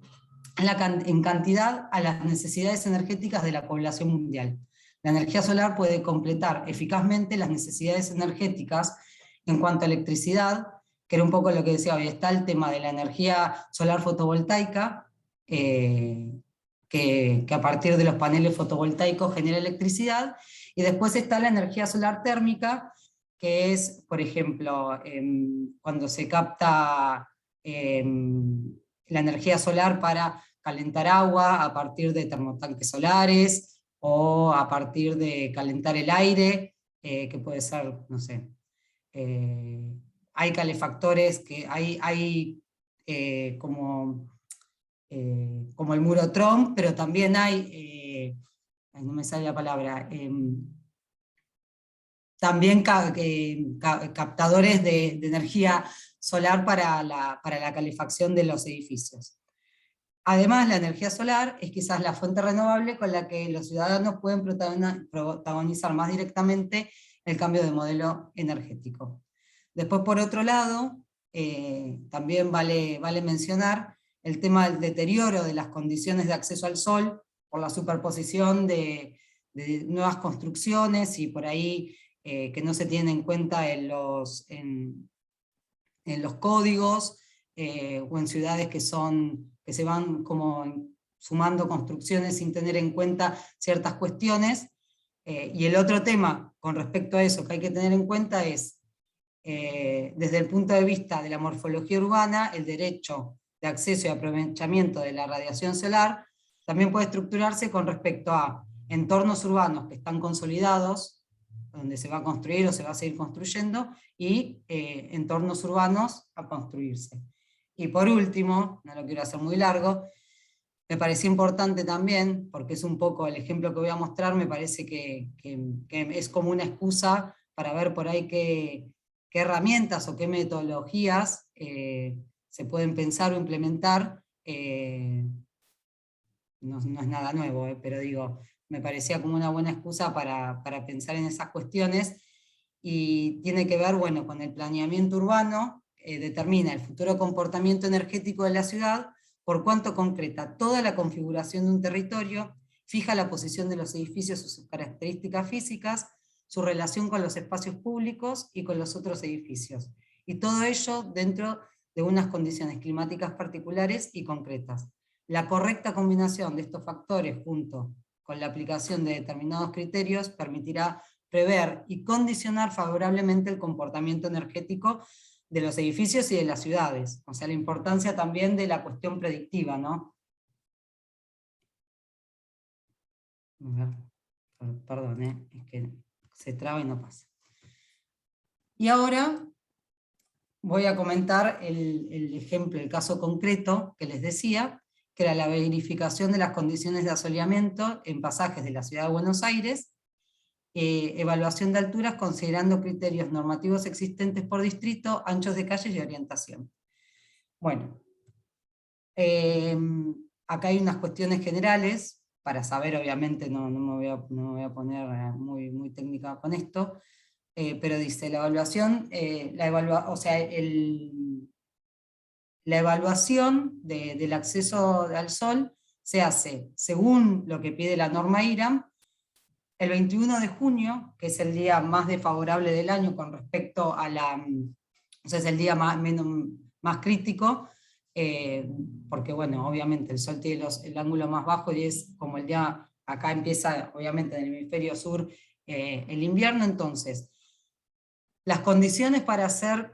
[SPEAKER 3] en cantidad a las necesidades energéticas de la población mundial. La energía solar puede completar eficazmente las necesidades energéticas en cuanto a electricidad, que era un poco lo que decía hoy. Está el tema de la energía solar fotovoltaica, que a partir de los paneles fotovoltaicos genera electricidad, y después está la energía solar térmica, que es, por ejemplo, cuando se capta la energía solar para calentar agua a partir de termotanques solares, o a partir de calentar el aire, que puede ser, no sé, hay calefactores, que hay como el muro Trump, pero también hay, no me sale la palabra, también captadores de energía solar para la calefacción de los edificios. Además, la energía solar es quizás la fuente renovable con la que los ciudadanos pueden protagonizar más directamente el cambio de modelo energético. Después, por otro lado, también vale mencionar el tema del deterioro de las condiciones de acceso al sol por la superposición de nuevas construcciones, y por ahí que no se tienen en cuenta en los códigos, o en ciudades que se van como sumando construcciones sin tener en cuenta ciertas cuestiones. Y el otro tema con respecto a eso que hay que tener en cuenta es, desde el punto de vista de la morfología urbana, el derecho de acceso y aprovechamiento de la radiación solar también puede estructurarse con respecto a entornos urbanos que están consolidados, donde se va a construir o se va a seguir construyendo, y entornos urbanos a construirse. Y por último, no lo quiero hacer muy largo, me pareció importante también, porque es un poco el ejemplo que voy a mostrar, me parece que es como una excusa para ver por ahí qué herramientas o qué metodologías se pueden pensar o implementar. No es nada nuevo, pero digo, me parecía como una buena excusa para pensar en esas cuestiones, y tiene que ver, bueno, con el planeamiento urbano, determina el futuro comportamiento energético de la ciudad, por cuanto concreta toda la configuración de un territorio, fija la posición de los edificios o sus características físicas, su relación con los espacios públicos y con los otros edificios, y todo ello dentro de unas condiciones climáticas particulares y concretas. La correcta combinación de estos factores junto con la aplicación de determinados criterios permitirá prever y condicionar favorablemente el comportamiento energético de los edificios y de las ciudades. O sea, la importancia también de la cuestión predictiva, ¿no? Perdón, es que se traba y no pasa. Y ahora voy a comentar el ejemplo, el caso concreto que les decía, que era la verificación de las condiciones de asoleamiento en pasajes de la ciudad de Buenos Aires, evaluación de alturas considerando criterios normativos existentes por distrito, anchos de calles y orientación. Bueno, acá hay unas cuestiones generales, para saber, obviamente no me voy a poner muy técnica con esto, pero dice, la evaluación, la evaluación del acceso al sol se hace según lo que pide la norma IRAM, el 21 de junio, que es el día más desfavorable del año con respecto a o sea, es el día más crítico, porque bueno, obviamente el sol tiene el ángulo más bajo y es como el día, acá empieza obviamente en el hemisferio sur el invierno. Entonces, las condiciones para hacer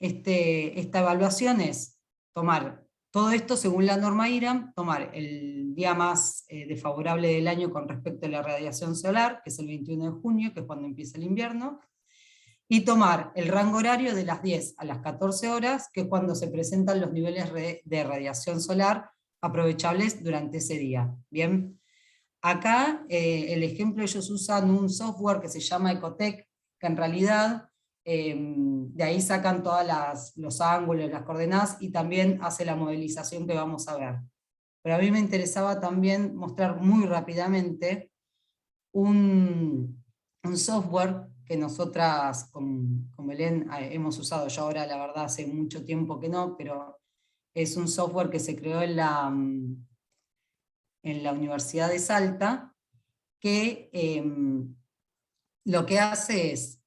[SPEAKER 3] esta evaluación es tomar todo esto según la norma IRAM, tomar el día más desfavorable del año con respecto a la radiación solar, que es el 21 de junio, que es cuando empieza el invierno, y tomar el rango horario de las 10 a las 14 horas, que es cuando se presentan los niveles de radiación solar aprovechables durante ese día. Bien, acá el ejemplo, ellos usan un software que se llama Ecotec, que en realidad de ahí sacan todos los ángulos, las coordenadas, y también hace la modelización que vamos a ver. Pero a mí me interesaba también mostrar muy rápidamente un software que nosotras con Belén hemos usado. Yo ahora la verdad hace mucho tiempo que no, pero es un software que se creó en la Universidad de Salta, que lo que hace es,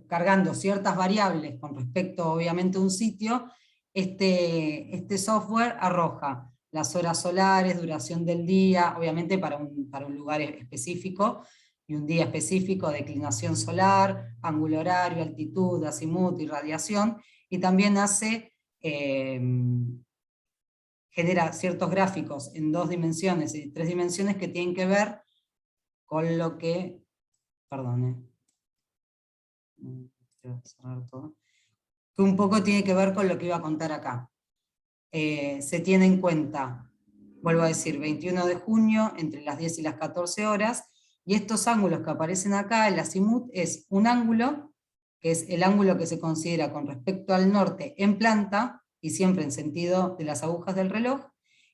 [SPEAKER 3] cargando ciertas variables con respecto obviamente a un sitio, este software arroja las horas solares, duración del día, obviamente para un lugar específico, y un día específico, declinación solar, ángulo horario, altitud, azimut, irradiación, y también genera ciertos gráficos en 2 dimensiones y 3 dimensiones que tienen que ver con lo que, quiero cerrar todo, que un poco tiene que ver con lo que iba a contar acá. Se tiene en cuenta, vuelvo a decir, 21 de junio, entre las 10 y las 14 horas, y estos ángulos que aparecen acá, el azimut es un ángulo, que es el ángulo que se considera con respecto al norte en planta, y siempre en sentido de las agujas del reloj,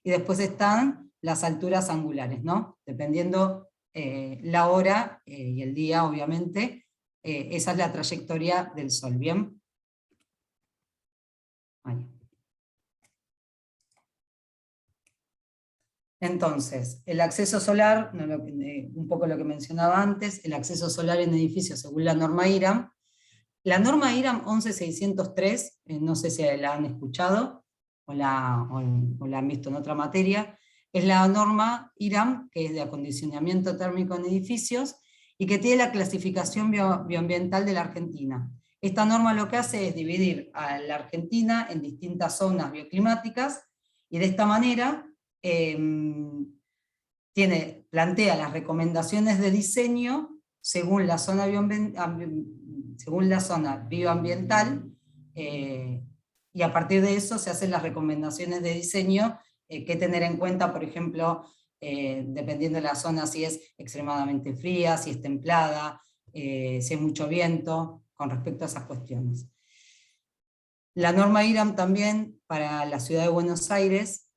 [SPEAKER 3] y después están las alturas angulares, ¿no? Dependiendo la hora y el día, obviamente, esa es la trayectoria del Sol, ¿bien? Ahí. Entonces, el acceso solar, un poco lo que mencionaba antes, el acceso solar en edificios según la norma IRAM. La norma IRAM 11603, no sé si la han escuchado o la han visto en otra materia, es la norma IRAM, que es de acondicionamiento térmico en edificios, y que tiene la clasificación bioambiental de la Argentina. Esta norma lo que hace es dividir a la Argentina en distintas zonas bioclimáticas, Y de esta manera plantea las recomendaciones de diseño según la zona bioambiental, y a partir de eso se hacen las recomendaciones de diseño que tener en cuenta, por ejemplo, dependiendo de la zona, si es extremadamente fría, si es templada, si hay mucho viento, con respecto a esas cuestiones. La norma IRAM también para la ciudad de Buenos Aires,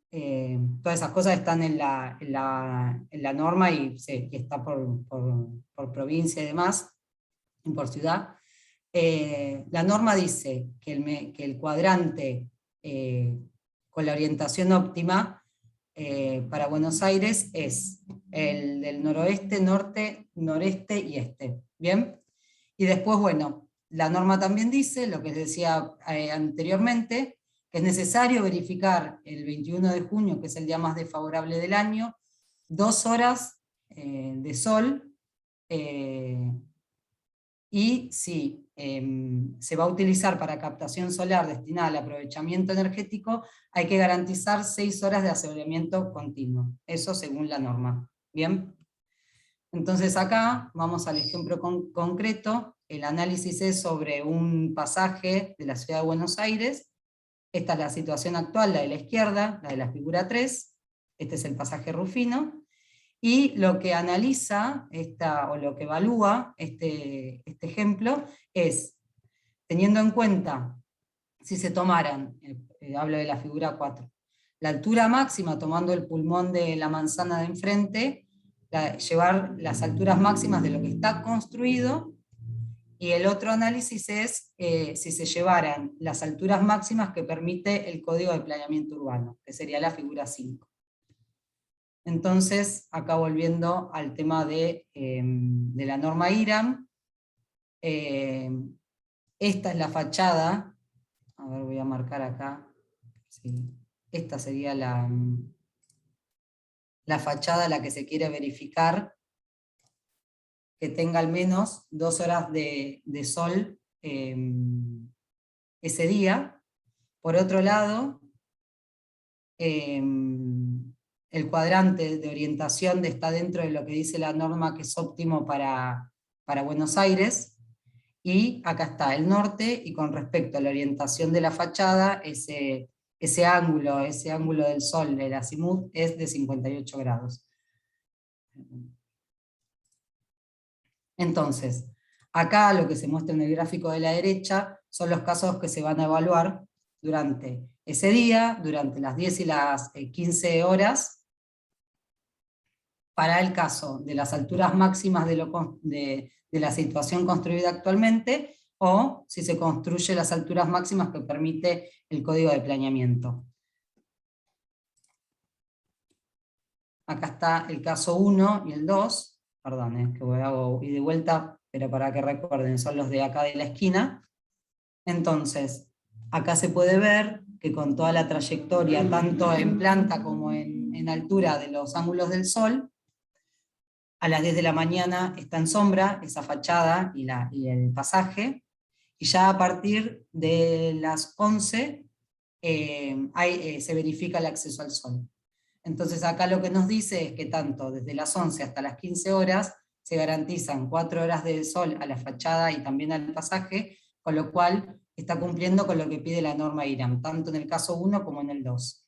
[SPEAKER 3] todas esas cosas están en la norma y está por provincia y demás, y por ciudad. La norma dice que el cuadrante con la orientación óptima para Buenos Aires es el del noroeste, norte, noreste y este. ¿Bien? Y después, bueno, la norma también dice, lo que les decía anteriormente, que es necesario verificar el 21 de junio, que es el día más desfavorable del año, 2 horas de sol, y si se va a utilizar para captación solar destinada al aprovechamiento energético, hay que garantizar 6 horas de aseguramiento continuo. Eso según la norma. ¿Bien? Entonces acá vamos al ejemplo concreto. El análisis es sobre un pasaje de la ciudad de Buenos Aires. Esta es la situación actual, la de la izquierda, la de la figura 3. Este es el pasaje Rufino. Y lo que analiza, o lo que evalúa este ejemplo, es, teniendo en cuenta, si se tomaran, hablo de la figura 4, la altura máxima tomando el pulmón de la manzana de enfrente, llevar las alturas máximas de lo que está construido, y el otro análisis es si se llevaran las alturas máximas que permite el Código de Planeamiento Urbano, que sería la figura 5. Entonces, acá volviendo al tema de la norma IRAM, esta es la fachada, a ver, voy a marcar acá, sí. Esta sería la fachada a la que se quiere verificar que tenga al menos 2 horas de sol ese día. Por otro lado, el cuadrante de orientación está dentro de lo que dice la norma que es óptimo para Buenos Aires, y acá está el norte, y con respecto a la orientación de la fachada, ese ángulo del sol, el azimut, es de 58 grados. Entonces, acá lo que se muestra en el gráfico de la derecha son los casos que se van a evaluar durante ese día, durante las 10 y las 15 horas, para el caso de las alturas máximas de la situación construida actualmente, o si se construye las alturas máximas que permite el Código de Planeamiento. Acá está el caso 1 y el 2, perdón, que hago y de vuelta, pero para que recuerden, son los de acá de la esquina. Entonces, acá se puede ver que con toda la trayectoria, tanto en planta como en altura de los ángulos del sol, a las 10 de la mañana está en sombra esa fachada y el pasaje, y ya a partir de las 11 se verifica el acceso al sol. Entonces acá lo que nos dice es que tanto desde las 11 hasta las 15 horas se garantizan 4 horas de sol a la fachada y también al pasaje, con lo cual está cumpliendo con lo que pide la norma IRAM, tanto en el caso 1 como en el 2.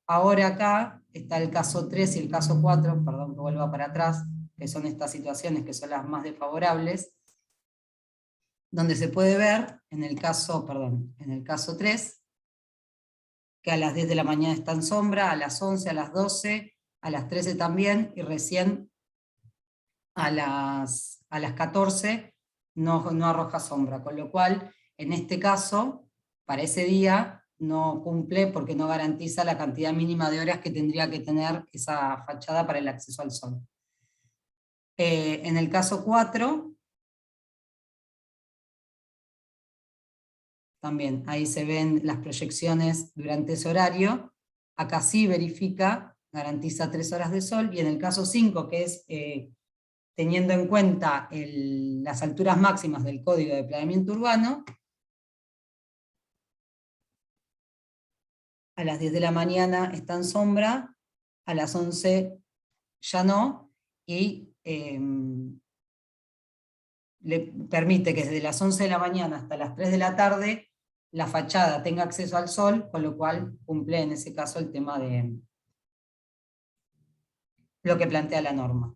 [SPEAKER 3] Ahora acá está el caso 3 y el caso 4, perdón que vuelva para atrás, que son estas situaciones que son las más desfavorables, donde se puede ver en el caso 3, que a las 10 de la mañana está en sombra, a las 11, a las 12, a las 13 también, y recién a las 14 no arroja sombra, con lo cual, en este caso, para ese día no cumple porque no garantiza la cantidad mínima de horas que tendría que tener esa fachada para el acceso al sol. En el caso 4, también ahí se ven las proyecciones durante ese horario. Acá sí verifica, garantiza 3 horas de sol, y en el caso 5, que es teniendo en cuenta las alturas máximas del Código de Planeamiento Urbano, a las 10 de la mañana está en sombra, a las 11 ya no, y le permite que desde las 11 de la mañana hasta las 3 de la tarde la fachada tenga acceso al sol, con lo cual cumple en ese caso el tema de lo que plantea la norma.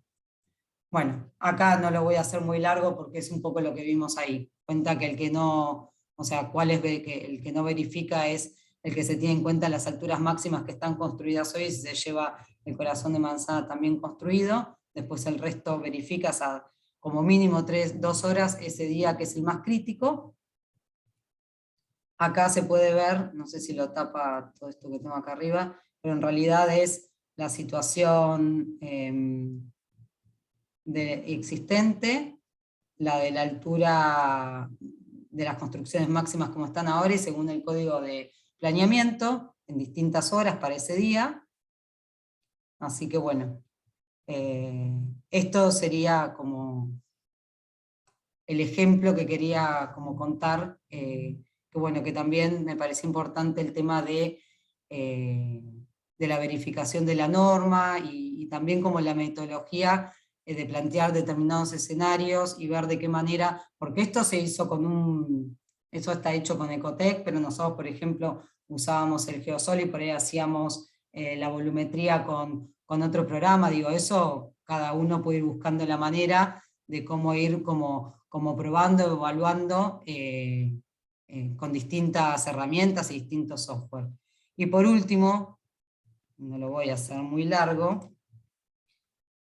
[SPEAKER 3] Bueno, acá no lo voy a hacer muy largo porque es un poco lo que vimos ahí. Cuenta que el que no, o sea, el que no verifica es el que se tiene en cuenta las alturas máximas que están construidas hoy, si se lleva el corazón de manzana también construido, después el resto verificas a como mínimo 2 horas ese día que es el más crítico. Acá se puede ver, no sé si lo tapa todo esto que tengo acá arriba, pero en realidad es la situación existente, la de la altura de las construcciones máximas como están ahora y según el código de planeamiento, en distintas horas para ese día. Así que bueno, esto sería como el ejemplo que quería como contar, que bueno, que también me parece importante el tema de la verificación de la norma y también como la metodología de plantear determinados escenarios y ver de qué manera, porque esto se hizo eso está hecho con Ecotec, pero nosotros, por ejemplo, usábamos el Geosol y por ahí hacíamos la volumetría con otro programa, digo, eso cada uno puede ir buscando la manera de cómo ir como probando, evaluando con distintas herramientas y distintos software. Y por último, no lo voy a hacer muy largo,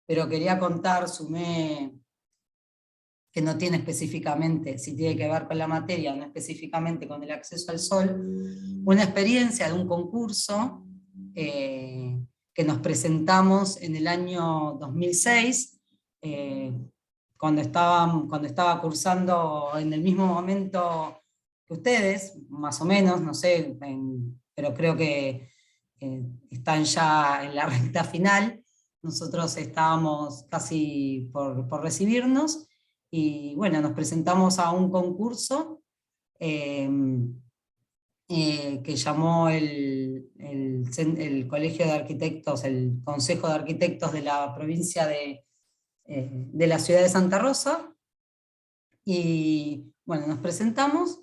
[SPEAKER 3] pero quería contar, sumé, que no tiene específicamente, si tiene que ver con la materia, no específicamente con el acceso al sol, una experiencia de un concurso que nos presentamos en el año 2006, cuando estaba cursando en el mismo momento que ustedes, más o menos, no sé, pero creo que están ya en la recta final. Nosotros estábamos casi por recibirnos, y bueno, nos presentamos a un concurso que llamó el Colegio de Arquitectos, el Consejo de Arquitectos de la provincia de la ciudad de Santa Rosa, y bueno, nos presentamos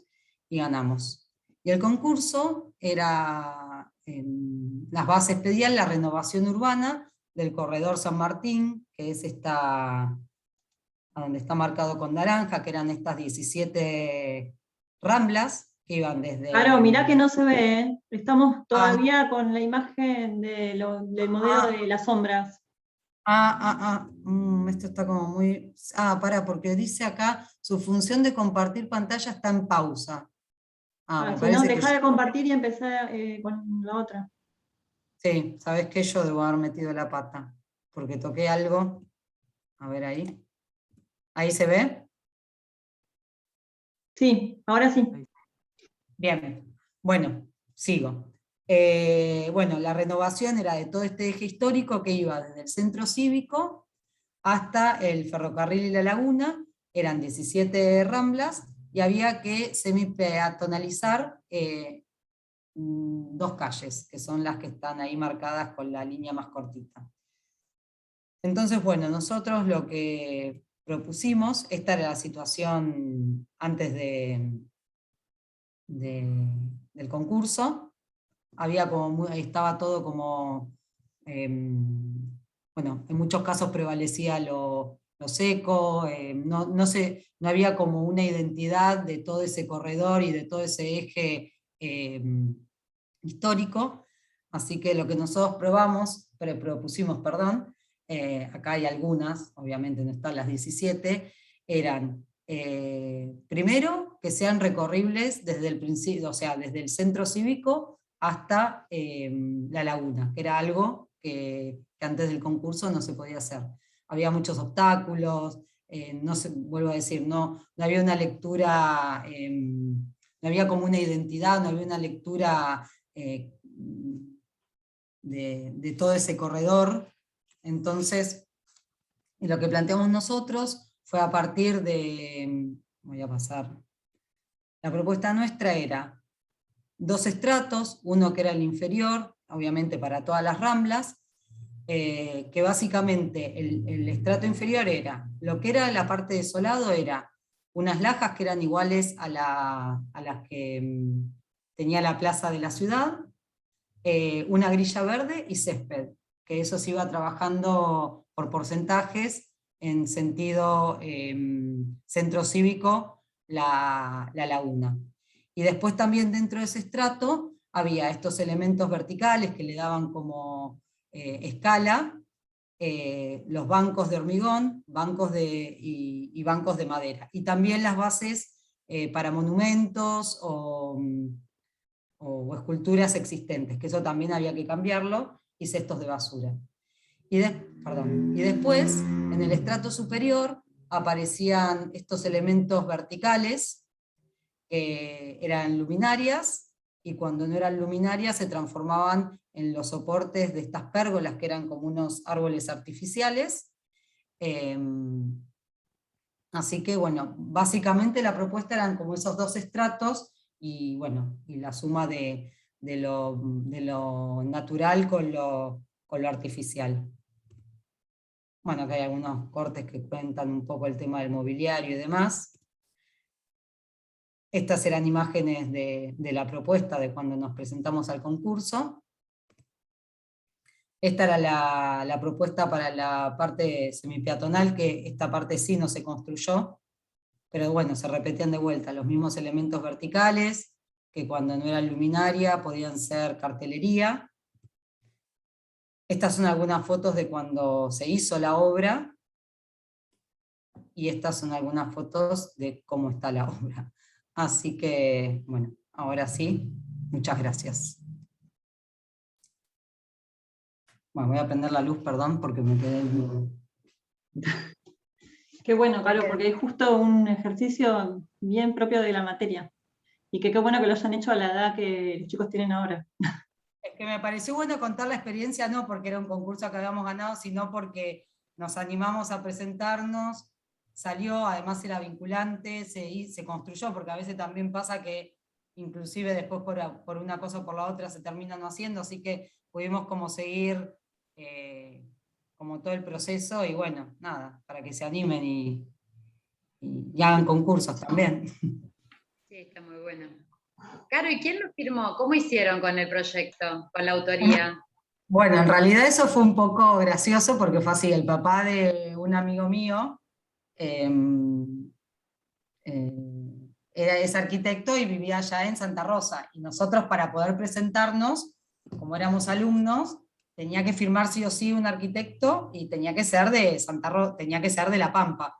[SPEAKER 3] y ganamos. Y el concurso era, las bases pedían la renovación urbana del corredor San Martín, que es donde está marcado con naranja, que eran estas 17 ramblas, que iban desde...
[SPEAKER 2] Claro, mirá que no se ve, ¿eh? Estamos todavía con la imagen del modelo de las sombras.
[SPEAKER 3] Esto está como muy... porque dice acá, su función de compartir pantalla está en pausa. Me
[SPEAKER 2] Si
[SPEAKER 3] parece
[SPEAKER 2] no,
[SPEAKER 3] que
[SPEAKER 2] dejá de compartir y empezar con la otra.
[SPEAKER 3] sí, ¿sabés qué? Yo debo haber metido la pata, porque toqué algo. A ver ahí. ¿Ahí se ve?
[SPEAKER 2] Sí, ahora sí.
[SPEAKER 3] Bien, bueno, sigo. Bueno, la renovación era de todo este eje histórico que iba desde el centro cívico hasta el ferrocarril y la laguna, eran 17 ramblas, y había que semi-peatonalizar 2 calles, que son las que están ahí marcadas con la línea más cortita. Entonces, bueno, nosotros lo que propusimos, esta era la situación antes del concurso, estaba todo como, bueno, en muchos casos prevalecía lo seco, no había como una identidad de todo ese corredor y de todo ese eje histórico, así que lo que nosotros propusimos, acá hay algunas, obviamente no están las 17, eran primero que sean recorribles desde el principio, o sea, desde el centro cívico hasta la laguna, que era algo que antes del concurso no se podía hacer. Había muchos obstáculos, vuelvo a decir, no había una lectura, no había como una identidad, no había una lectura de todo ese corredor. Entonces, lo que planteamos nosotros fue a partir de, voy a pasar, la propuesta nuestra era 2 estratos, uno que era el inferior, obviamente para todas las ramblas, que básicamente el estrato inferior era, lo que era la parte desolado era unas lajas que eran iguales a las que tenía la plaza de la ciudad, una grilla verde y césped, que eso se iba trabajando por porcentajes en sentido centro cívico, la laguna. Y después también dentro de ese estrato había estos elementos verticales que le daban como escala, los bancos de hormigón, y bancos de madera. Y también las bases para monumentos o esculturas existentes, que eso también había que cambiarlo, y cestos de basura. Y después, en el estrato superior, aparecían estos elementos verticales, que eran luminarias, y cuando no eran luminarias se transformaban en los soportes de estas pérgolas, que eran como unos árboles artificiales. Así que bueno, básicamente la propuesta eran como esos 2 estratos, y bueno, y la suma de lo natural con lo artificial. Bueno, acá hay algunos cortes que cuentan un poco el tema del mobiliario y demás. Estas eran imágenes de la propuesta de cuando nos presentamos al concurso. Esta era la propuesta para la parte semipeatonal, que esta parte sí no se construyó, pero bueno, se repetían de vuelta los mismos elementos verticales, que cuando no eran luminaria podían ser cartelería. Estas son algunas fotos de cuando se hizo la obra, y estas son algunas fotos de cómo está la obra. Así que, bueno, ahora sí, muchas gracias. Bueno, voy a prender la luz, perdón, porque me quedé...
[SPEAKER 2] Qué bueno, Caro, porque es justo un ejercicio bien propio de la materia. Y que qué bueno que lo hayan hecho a la edad que los chicos tienen ahora.
[SPEAKER 3] Es que me pareció bueno contar la experiencia, no porque era un concurso que habíamos ganado, sino porque nos animamos a presentarnos, salió, además era vinculante, se construyó, porque a veces también pasa que inclusive después por una cosa o por la otra se terminan no haciendo, así que pudimos como seguir como todo el proceso, y bueno, nada, para que se animen y hagan concursos también.
[SPEAKER 1] Sí, está muy bueno. Caro, ¿y quién lo firmó? ¿Cómo hicieron con el proyecto, con la autoría?
[SPEAKER 3] Bueno, en realidad eso fue un poco gracioso, porque fue así, el papá de un amigo mío es arquitecto y vivía allá en Santa Rosa, y nosotros para poder presentarnos, como éramos alumnos, tenía que firmar sí o sí un arquitecto, y tenía que ser de Santa Rosa, tenía que ser de La Pampa.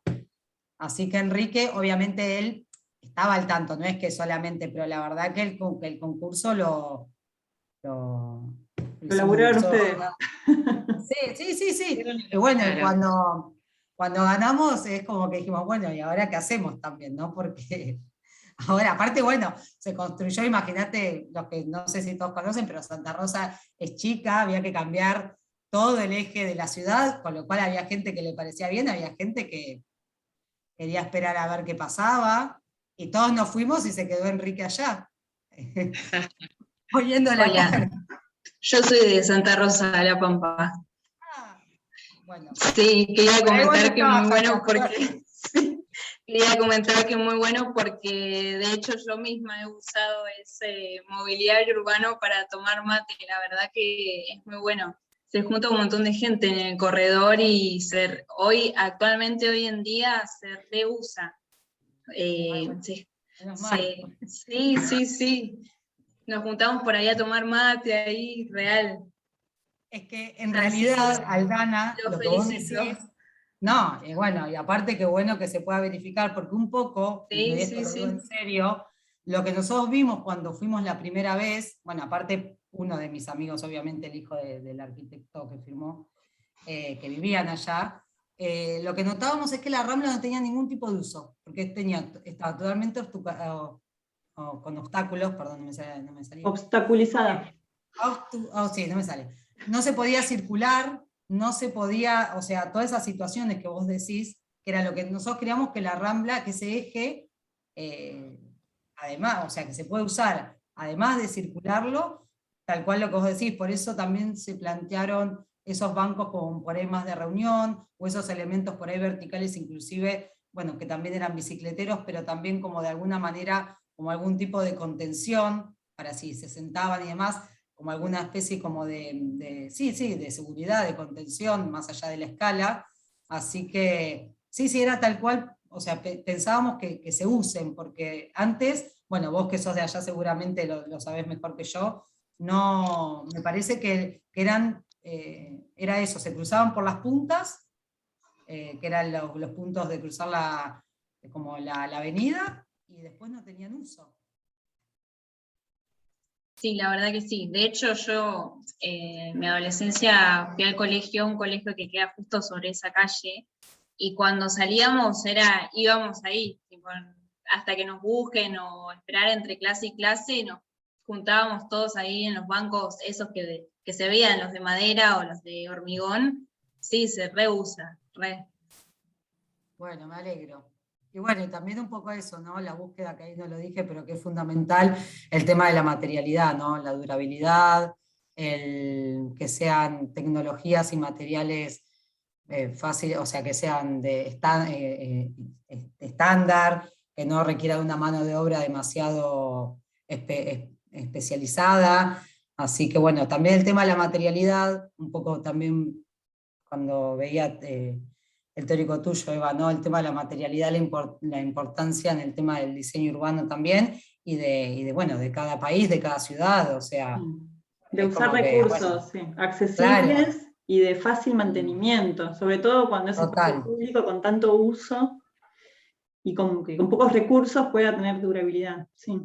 [SPEAKER 3] Así que Enrique, obviamente él estaba al tanto, no es que solamente, pero la verdad que el concurso lo
[SPEAKER 2] laburaron ustedes.
[SPEAKER 3] Sí. Y bueno, claro. Cuando ganamos es como que dijimos, bueno, ¿y ahora qué hacemos también, no? Porque ahora, aparte, bueno, se construyó, imagínate, los que no sé si todos conocen, pero Santa Rosa es chica, había que cambiar todo el eje de la ciudad, con lo cual había gente que le parecía bien, había gente que quería esperar a ver qué pasaba, y todos nos fuimos y se quedó Enrique allá. Oyendo la
[SPEAKER 8] Hola, yo soy de Santa Rosa, de La Pampa.
[SPEAKER 3] Bueno.
[SPEAKER 8] Sí, quería comentar que es muy bueno porque quería comentar que es muy bueno porque de hecho yo misma he usado ese mobiliario urbano para tomar mate, la verdad que es muy bueno. Se junta un montón de gente en el corredor y actualmente hoy en día se reusa. Sí. Nos juntamos por ahí a tomar mate, ahí, real.
[SPEAKER 3] Es que en realidad, Aldana, lo que vos decís, no, bueno, y aparte que bueno que se pueda verificar, porque un poco, y esto lo digo en serio, lo que nosotros vimos cuando fuimos la primera vez, bueno, aparte uno de mis amigos, obviamente el hijo del arquitecto que firmó, que vivían allá, lo que notábamos es que la Rambla no tenía ningún tipo de uso, porque estaba totalmente con obstáculos, perdón, no me salía.
[SPEAKER 2] Obstaculizada.
[SPEAKER 3] Sí, no me sale. No se podía circular, no se podía, o sea, todas esas situaciones que vos decís, que era lo que nosotros creíamos que la Rambla, que ese eje, además, o sea, que se puede usar además de circularlo, tal cual lo que vos decís, por eso también se plantearon esos bancos como por ahí más de reunión, o esos elementos por ahí verticales inclusive, bueno, que también eran bicicleteros, pero también como de alguna manera, como algún tipo de contención, para si se sentaban y demás, como alguna especie como de seguridad, de contención, más allá de la escala. Así que sí, era tal cual, o sea, pensábamos que se usen, porque antes, bueno, vos que sos de allá seguramente lo sabés mejor que yo, no, me parece que eran, era eso, se cruzaban por las puntas, que eran los puntos de cruzar la avenida, y después no tenían uso.
[SPEAKER 8] Sí, la verdad que sí. De hecho, yo en mi adolescencia fui al colegio, un colegio que queda justo sobre esa calle, y cuando salíamos íbamos ahí, tipo, hasta que nos busquen o esperar entre clase y clase, nos juntábamos todos ahí en los bancos, esos que se veían, los de madera o los de hormigón. Sí, se reusa, re.
[SPEAKER 3] Bueno, me alegro. Y bueno, y también un poco eso, ¿no? La búsqueda, que ahí no lo dije, pero que es fundamental, el tema de la materialidad, ¿no? La durabilidad, que sean tecnologías y materiales fáciles, o sea, que sean de estándar, que no requiera de una mano de obra demasiado especializada. Así que bueno, también el tema de la materialidad, un poco también cuando veía el teórico tuyo, Eva, ¿no? El tema de la materialidad, la importancia en el tema del diseño urbano también, y de cada país, de cada ciudad, o sea...
[SPEAKER 2] De usar recursos, sí, accesibles, claro, y de fácil mantenimiento, sobre todo cuando es espacio público con tanto uso, y que con pocos recursos pueda tener durabilidad, sí.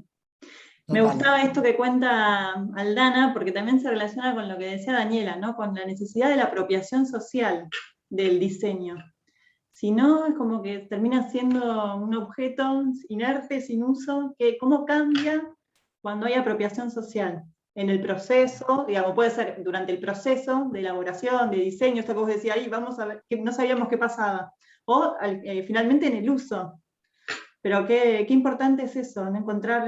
[SPEAKER 2] Me gustaba esto que cuenta Aldana, porque también se relaciona con lo que decía Daniela, ¿no? Con la necesidad de la apropiación social del diseño. Si no, es como que termina siendo un objeto inerte, sin uso, que cómo cambia cuando hay apropiación social. En el proceso, digamos, puede ser durante el proceso de elaboración, de diseño, esto que vos decías ahí, vamos a ver, que no sabíamos qué pasaba. O finalmente en el uso. Pero qué importante es eso, ¿no? Encontrar...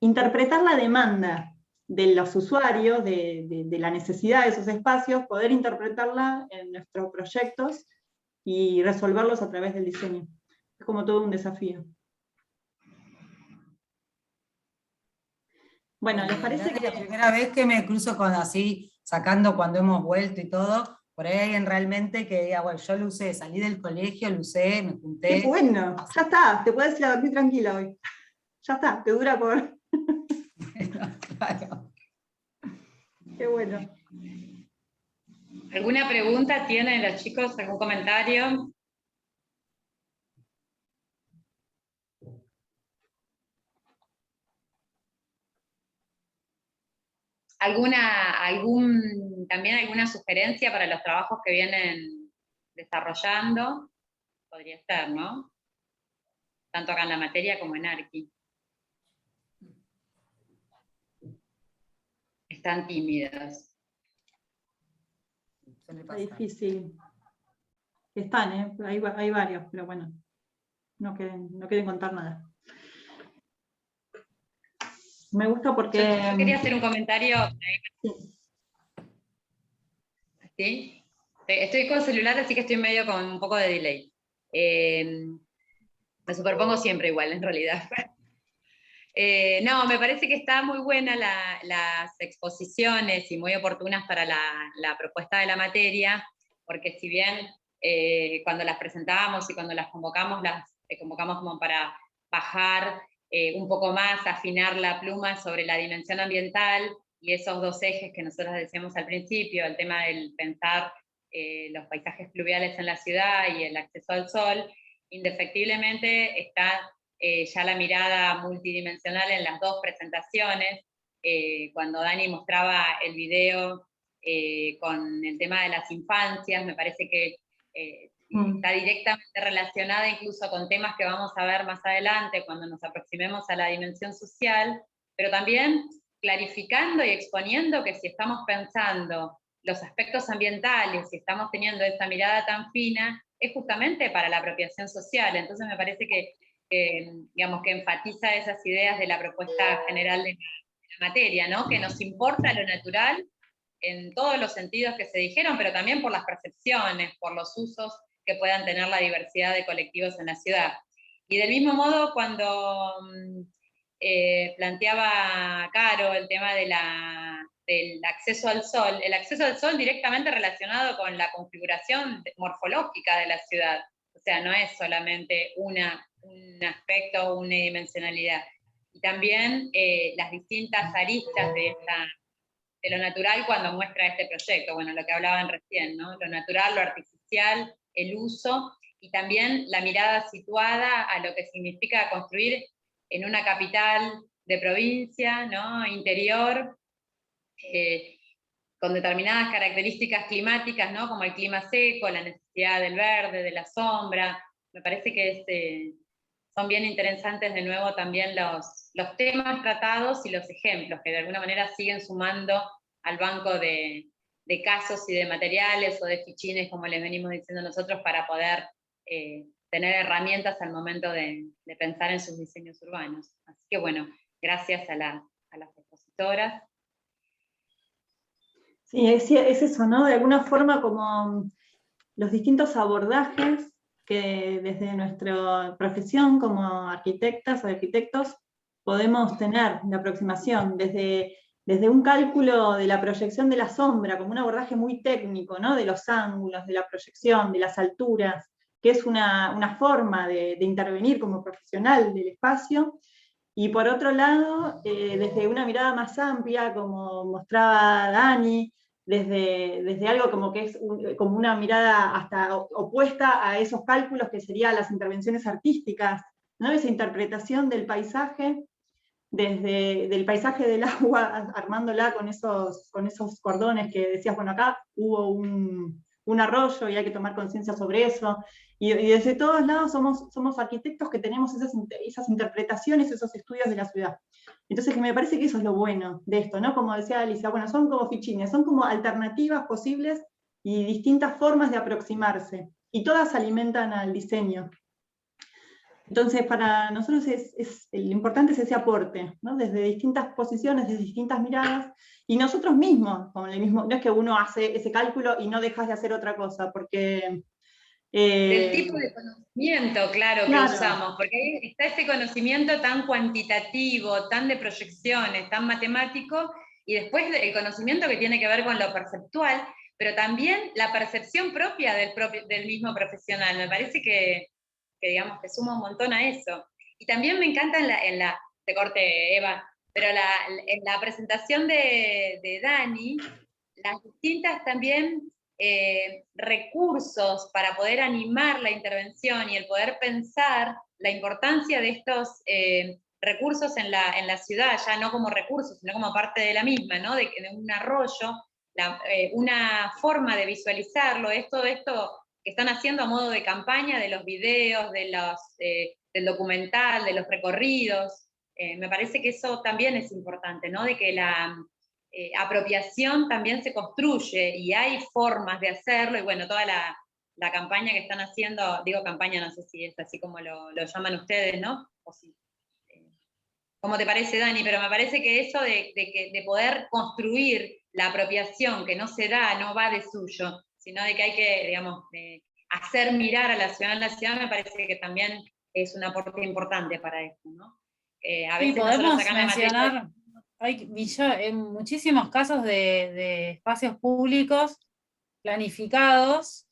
[SPEAKER 2] interpretar la demanda de los usuarios, de la necesidad de esos espacios, poder interpretarla en nuestros proyectos y resolverlos a través del diseño. Es como todo un desafío. Bueno, ¿les parece que...?
[SPEAKER 3] La primera vez que me cruzo con así, sacando cuando hemos vuelto y todo, por ahí alguien realmente que diga, bueno, yo lo usé, salí del colegio, lo usé, me junté.
[SPEAKER 2] ¡Qué bueno! Ya está, te puedes ir a dormir tranquila hoy. Ya está, te dura por...
[SPEAKER 3] Claro.
[SPEAKER 2] Qué bueno.
[SPEAKER 1] ¿Alguna pregunta tienen los chicos? ¿Algún comentario? ¿También alguna sugerencia para los trabajos que vienen desarrollando? Podría ser, ¿no? Tanto acá en la materia como en Arqui. Están tímidos.
[SPEAKER 2] Está difícil. Están, hay varios, pero bueno, no quieren contar nada. Me gusta porque...
[SPEAKER 1] Yo quería hacer un comentario. ¿Sí? Estoy con celular, así que estoy medio con un poco de delay. Me superpongo siempre igual, en realidad. No, me parece que está muy buena las exposiciones y muy oportunas para la propuesta de la materia, porque si bien cuando las presentábamos y cuando las convocamos como para bajar un poco más, afinar la pluma sobre la dimensión ambiental y esos dos ejes que nosotros decíamos al principio, el tema del pensar los paisajes fluviales en la ciudad y el acceso al sol, indefectiblemente está ya la mirada multidimensional en las dos presentaciones. Cuando Dani mostraba el video con el tema de las infancias, me parece que está directamente relacionada incluso con temas que vamos a ver más adelante cuando nos aproximemos a la dimensión social, pero también clarificando y exponiendo que si estamos pensando los aspectos ambientales, si estamos teniendo esta mirada tan fina, es justamente para la apropiación social. Entonces me parece que digamos, que enfatiza esas ideas de la propuesta general de la materia, ¿no? Que nos importa lo natural en todos los sentidos que se dijeron, pero también por las percepciones, por los usos que puedan tener la diversidad de colectivos en la ciudad. Y del mismo modo, cuando planteaba Caro el tema del acceso al sol, el acceso al sol directamente relacionado con la configuración morfológica de la ciudad. O sea, no es solamente un aspecto o unidimensionalidad. Y también las distintas aristas de lo natural cuando muestra este proyecto, bueno, lo que hablaban recién, ¿no? Lo natural, lo artificial, el uso, y también la mirada situada a lo que significa construir en una capital de provincia, ¿no? Interior, con determinadas características climáticas, ¿no? Como el clima seco, la necesidad del verde, de la sombra. Me parece que son bien interesantes de nuevo también los temas tratados y los ejemplos, que de alguna manera siguen sumando al banco de casos y de materiales o de fichines, como les venimos diciendo nosotros, para poder tener herramientas al momento de pensar en sus diseños urbanos. Así que bueno, gracias a las expositoras.
[SPEAKER 2] Sí, es eso, ¿no? De alguna forma como los distintos abordajes que desde nuestra profesión como arquitectas o arquitectos podemos tener de aproximación, desde un cálculo de la proyección de la sombra, como un abordaje muy técnico, ¿no? De los ángulos, de la proyección, de las alturas, que es una forma de intervenir como profesional del espacio. Y por otro lado, desde una mirada más amplia, como mostraba Dani, desde algo como que es como una mirada hasta opuesta a esos cálculos que serían las intervenciones artísticas, ¿no? Esa interpretación del paisaje, del paisaje del agua, armándola con esos cordones que decías, bueno, acá hubo un arroyo y hay que tomar conciencia sobre eso. Y desde todos lados somos arquitectos que tenemos esas interpretaciones, esos estudios de la ciudad. Entonces, que me parece que eso es lo bueno de esto, ¿no? Como decía Alicia, bueno, son como fichines, son como alternativas posibles y distintas formas de aproximarse. Y todas alimentan al diseño. Entonces, para nosotros lo importante es ese aporte, ¿no? Desde distintas posiciones, desde distintas miradas, y nosotros mismos, no es que uno hace ese cálculo y no dejas de hacer otra cosa, porque...
[SPEAKER 1] Del tipo de conocimiento, claro, que usamos, porque ahí está ese conocimiento tan cuantitativo, tan de proyecciones, tan matemático, y después el conocimiento que tiene que ver con lo perceptual, pero también la percepción propia del mismo profesional. Me parece que digamos, que suma un montón a eso. Y también me encanta te corte, Eva, pero en la presentación de Dani, las distintas también recursos para poder animar la intervención y el poder pensar la importancia de estos recursos en la ciudad, ya no como recursos, sino como parte de la misma, ¿no? de un arroyo, una forma de visualizarlo, esto que están haciendo a modo de campaña, de los videos, del documental, de los recorridos. Me parece que eso también es importante, ¿no? De que la apropiación también se construye y hay formas de hacerlo, y bueno, toda la campaña que están haciendo, digo campaña, no sé si es así como lo llaman ustedes, ¿no? O si, ¿cómo te parece, Dani? Pero me parece que eso de poder construir la apropiación, que no se da, no va de suyo, sino de que hay que, digamos, hacer mirar a la ciudad en la ciudad, me parece que también es un aporte importante para esto, ¿no? A veces
[SPEAKER 4] sí, podemos mencionar, hay muchísimos casos de espacios públicos planificados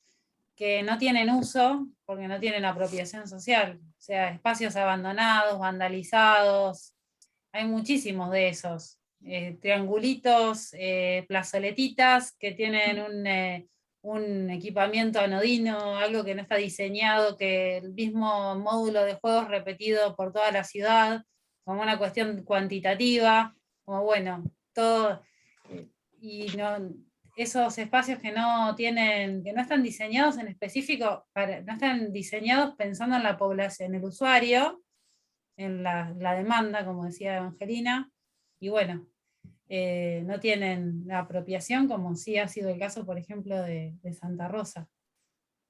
[SPEAKER 4] que no tienen uso porque no tienen apropiación social, o sea, espacios abandonados, vandalizados, hay muchísimos de esos, triangulitos, plazoletitas que tienen un equipamiento anodino, algo que no está diseñado, que el mismo módulo de juegos repetido por toda la ciudad, como una cuestión cuantitativa, como bueno, todo, y no, esos espacios que no están diseñados en específico, no están diseñados pensando en la población, en el usuario, en la demanda, como decía Evangelina, y bueno, no tienen la apropiación como sí ha sido el caso, por ejemplo, de Santa Rosa.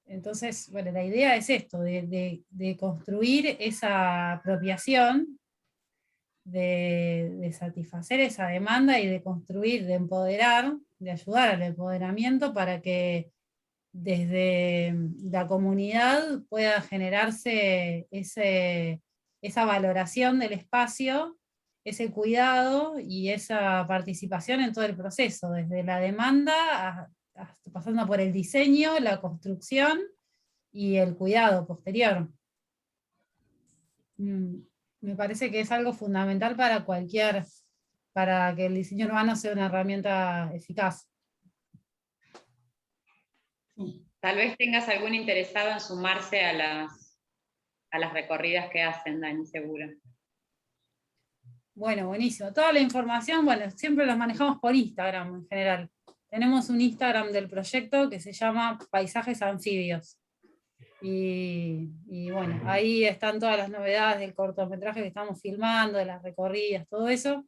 [SPEAKER 4] Entonces, bueno, la idea es esto, de construir esa apropiación, de satisfacer esa demanda y de construir, de empoderar, de ayudar al empoderamiento para que desde la comunidad pueda generarse esa valoración del espacio, ese cuidado y esa participación en todo el proceso, desde la demanda pasando por el diseño, la construcción y el cuidado posterior. Me parece que es algo fundamental para que el diseño urbano sea una herramienta eficaz.
[SPEAKER 1] Tal vez tengas algún interesado en sumarse a las recorridas que hacen, Dani, seguro.
[SPEAKER 4] Bueno, buenísimo. Toda la información, bueno, siempre las manejamos por Instagram en general. Tenemos un Instagram del proyecto que se llama Paisajes Anfibios. Y bueno, ahí están todas las novedades del cortometraje que estamos filmando, de las recorridas, todo eso.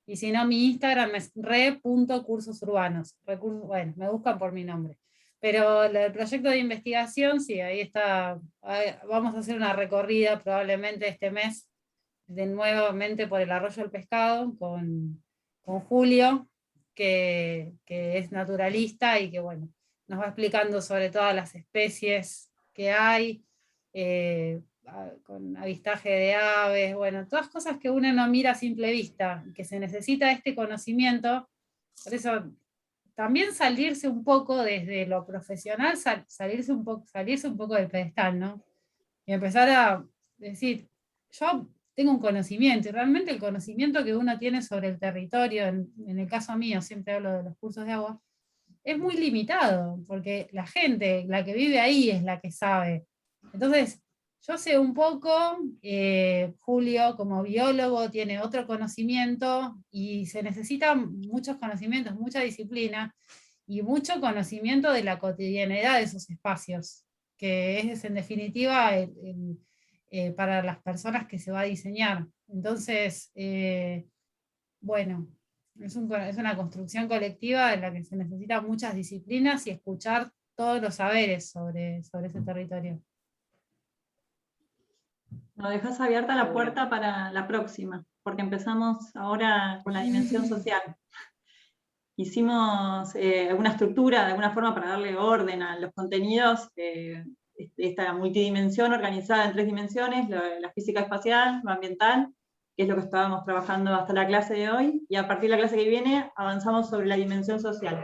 [SPEAKER 4] Y si no, mi Instagram es re.cursosurbanos. Bueno, me buscan por mi nombre. Pero el proyecto de investigación, sí, ahí está. Vamos a hacer una recorrida probablemente este mes, nuevamente por el Arroyo del Pescado, con Julio, que es naturalista y que, bueno, nos va explicando sobre todas las especies que hay, con avistaje de aves, bueno, todas cosas que uno no mira a simple vista, que se necesita este conocimiento. Por eso también salirse un poco desde lo profesional, salirse un poco del pedestal, ¿no? Y empezar a decir, yo tengo un conocimiento, y realmente el conocimiento que uno tiene sobre el territorio, en el caso mío, siempre hablo de los cursos de agua, es muy limitado, porque la gente, la que vive ahí es la que sabe. Entonces, yo sé un poco, Julio como biólogo tiene otro conocimiento, y se necesitan muchos conocimientos, mucha disciplina, y mucho conocimiento de la cotidianidad de esos espacios, que es en definitiva para las personas que se va a diseñar. Entonces, bueno, es una construcción colectiva en la que se necesitan muchas disciplinas y escuchar todos los saberes sobre ese territorio.
[SPEAKER 2] Nos dejas abierta la puerta para la próxima, porque empezamos ahora con la dimensión social. Hicimos una estructura, de alguna forma, para darle orden a los contenidos, esta multidimensión organizada en 3 dimensiones, la física espacial, lo ambiental, que es lo que estábamos trabajando hasta la clase de hoy, y a partir de la clase que viene avanzamos sobre la dimensión social.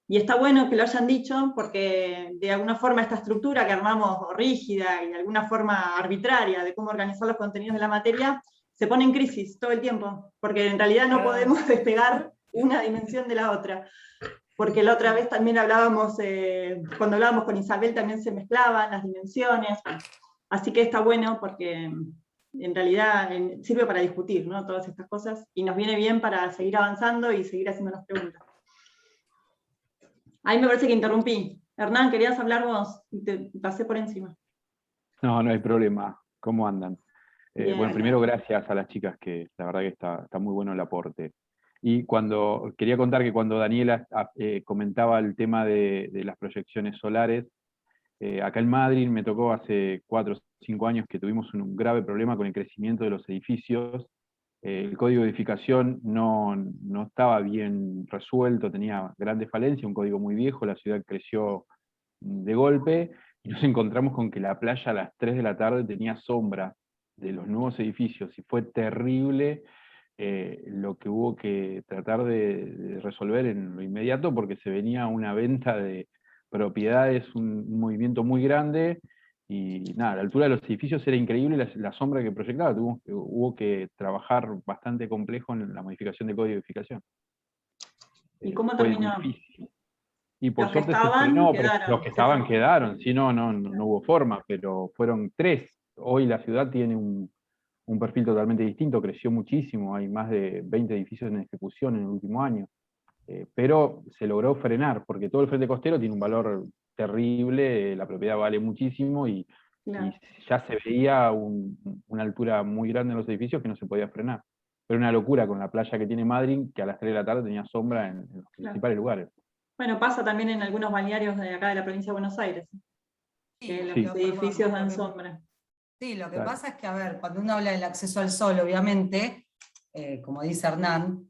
[SPEAKER 2] Y está bueno que lo hayan dicho, porque de alguna forma esta estructura que armamos rígida y de alguna forma arbitraria de cómo organizar los contenidos de la materia, se pone en crisis todo el tiempo, porque en realidad no podemos despegar una dimensión de la otra. Porque la otra vez también hablábamos, cuando hablábamos con Isabel también se mezclaban las dimensiones, así que está bueno porque en realidad sirve para discutir, ¿no? Todas estas cosas, y nos viene bien para seguir avanzando y seguir haciéndonos preguntas. Ahí me parece que interrumpí. Hernán, ¿querías hablar vos? Y te pasé por encima.
[SPEAKER 9] No, no hay problema. ¿Cómo andan? Bueno,
[SPEAKER 2] Bien.
[SPEAKER 9] primero gracias a las chicas, que la verdad que está muy bueno el aporte. Y quería contar que cuando Daniela comentaba el tema de las proyecciones solares, acá en Madrid me tocó hace 4 o 5 años que tuvimos un grave problema con el crecimiento de los edificios. El código de edificación no estaba bien resuelto, tenía grandes falencias, un código muy viejo, la ciudad creció de golpe, y nos encontramos con que la playa a las 3 de la tarde tenía sombra de los nuevos edificios, y fue terrible lo que hubo que tratar de resolver en lo inmediato, porque se venía una venta de propiedades, un movimiento muy grande, y nada, la altura de los edificios era increíble, la sombra que proyectaba, hubo que trabajar bastante complejo en la modificación del código de edificación.
[SPEAKER 2] ¿Y cómo
[SPEAKER 9] Fue
[SPEAKER 2] terminó?
[SPEAKER 9] difícil. Y por
[SPEAKER 2] Los que
[SPEAKER 9] suerte se
[SPEAKER 2] estaban,
[SPEAKER 9] frenó, pero
[SPEAKER 2] quedaron.
[SPEAKER 9] los que estaban quedaron, si no hubo forma, pero fueron 3. Hoy la ciudad tiene un perfil totalmente distinto, creció muchísimo, hay más de 20 edificios en ejecución en el último año. Pero se logró frenar, porque todo el frente costero tiene un valor terrible, la propiedad vale muchísimo, y ya se veía una altura muy grande en los edificios que no se podía frenar. Pero una locura con la playa que tiene Madrid, que a las 3 de la tarde tenía sombra en los principales lugares.
[SPEAKER 2] Bueno, pasa también en algunos balnearios de acá de la provincia de Buenos Aires. que los
[SPEAKER 9] Sí.
[SPEAKER 2] edificios dan sombra.
[SPEAKER 3] Sí, lo que
[SPEAKER 9] Claro.
[SPEAKER 3] pasa es que, a ver, cuando uno habla del acceso al sol, obviamente, como dice Hernán,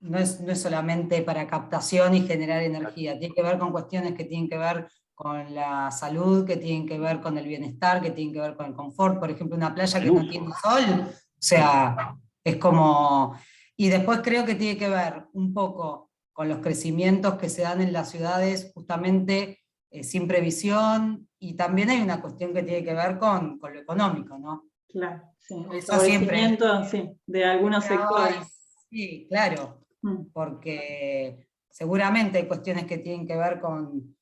[SPEAKER 3] no es solamente para captación y generar energía, tiene que ver con cuestiones que tienen que ver con la salud, que tienen que ver con el bienestar, que tienen que ver con el confort. Por ejemplo, una playa que no tiene sol, o sea, es como... Y después creo que tiene que ver un poco con los crecimientos que se dan en las ciudades, justamente sin previsión, y también hay una cuestión que tiene que ver con lo económico, ¿no?
[SPEAKER 2] Claro, sí. El
[SPEAKER 3] Eso siempre.
[SPEAKER 2] favorecimiento, sí, de algunos sectores.
[SPEAKER 3] Sí, claro, porque seguramente hay cuestiones que tienen que ver con,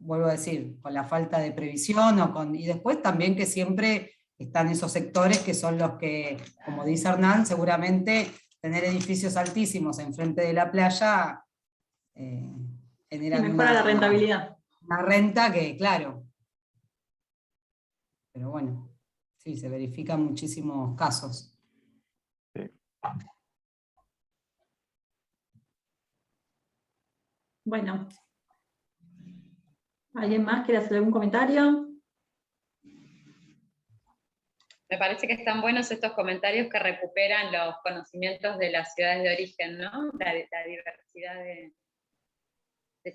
[SPEAKER 3] vuelvo a decir, con la falta de previsión, y después también que siempre están esos sectores que son los que, como dice Hernán, seguramente tener edificios altísimos enfrente de la playa generan
[SPEAKER 2] mejora la rentabilidad.
[SPEAKER 3] Una renta que, claro, pero bueno, sí, se verifican muchísimos casos.
[SPEAKER 9] Sí.
[SPEAKER 2] Bueno, ¿alguien más quiere hacer algún comentario?
[SPEAKER 1] Me parece que están buenos estos comentarios que recuperan los conocimientos de las ciudades de origen, ¿no? La diversidad de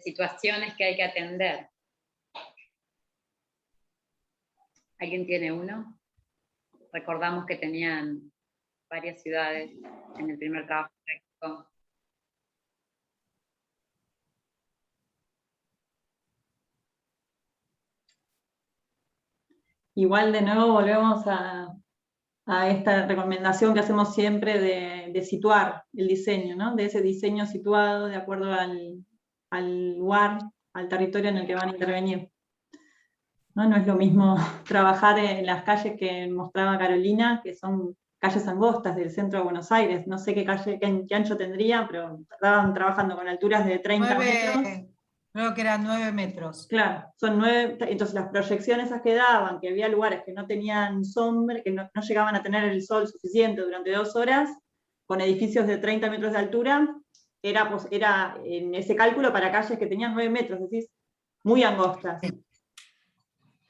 [SPEAKER 1] situaciones que hay que atender. ¿Alguien tiene uno? Recordamos que tenían varias ciudades en el primer trabajo práctico.
[SPEAKER 2] Igual de nuevo volvemos a esta recomendación que hacemos siempre de situar el diseño, ¿no? De ese diseño situado de acuerdo al lugar, al territorio en el que van a intervenir. No es lo mismo trabajar en las calles que mostraba Carolina, que son calles angostas del centro de Buenos Aires. No sé qué ancho tendría, pero estaban trabajando con alturas de 30 metros.
[SPEAKER 3] Creo que eran 9 metros.
[SPEAKER 2] Claro, son 9, entonces las proyecciones esas que daban, que había lugares que no tenían sombra, que no llegaban a tener el sol suficiente durante 2 horas, con edificios de 30 metros de altura, era en ese cálculo para calles que tenían 9 metros, es decir, muy angostas.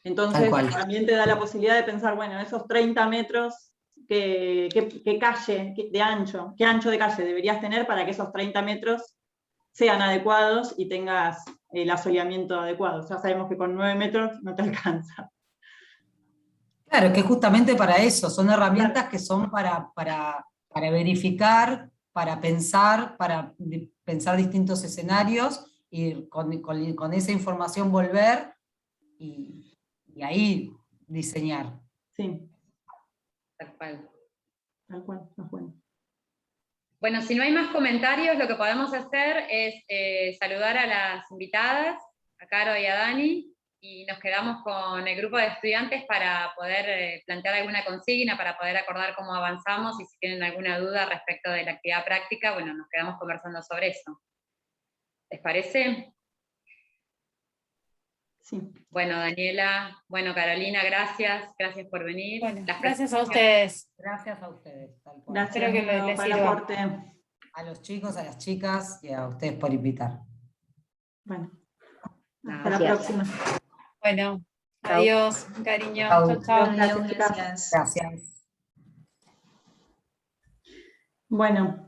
[SPEAKER 2] Entonces también te da la posibilidad de pensar, bueno, esos 30 metros, ¿qué calle de ancho, qué ancho de calle deberías tener para que esos 30 metros sean adecuados y tengas el asoleamiento adecuado? Ya sabemos que con 9 metros no te alcanza.
[SPEAKER 3] Claro, que justamente para eso, son herramientas que son para verificar, para pensar distintos escenarios, y con esa información volver y ahí diseñar.
[SPEAKER 2] Sí.
[SPEAKER 1] Tal cual.
[SPEAKER 2] Tal cual, es bueno.
[SPEAKER 1] Bueno, si no hay más comentarios, lo que podemos hacer es saludar a las invitadas, a Caro y a Dani, y nos quedamos con el grupo de estudiantes para poder plantear alguna consigna, para poder acordar cómo avanzamos, y si tienen alguna duda respecto de la actividad práctica, bueno, nos quedamos conversando sobre eso. ¿Les parece?
[SPEAKER 2] Sí.
[SPEAKER 1] Bueno, Daniela, bueno, Carolina, gracias por venir.
[SPEAKER 4] Bueno, gracias a ustedes.
[SPEAKER 3] Gracias a ustedes. Tal cual.
[SPEAKER 2] Gracias
[SPEAKER 4] Espero que les
[SPEAKER 2] por el
[SPEAKER 4] sirva.
[SPEAKER 2] aporte.
[SPEAKER 3] A los chicos, a las chicas y a ustedes por invitar.
[SPEAKER 2] Bueno, hasta
[SPEAKER 7] Gracias.
[SPEAKER 2] la próxima.
[SPEAKER 4] Bueno,
[SPEAKER 7] Chau.
[SPEAKER 4] adiós, cariño.
[SPEAKER 3] Chau.
[SPEAKER 4] Chau, chau.
[SPEAKER 2] Gracias, chicas.
[SPEAKER 3] Gracias.
[SPEAKER 2] Bueno,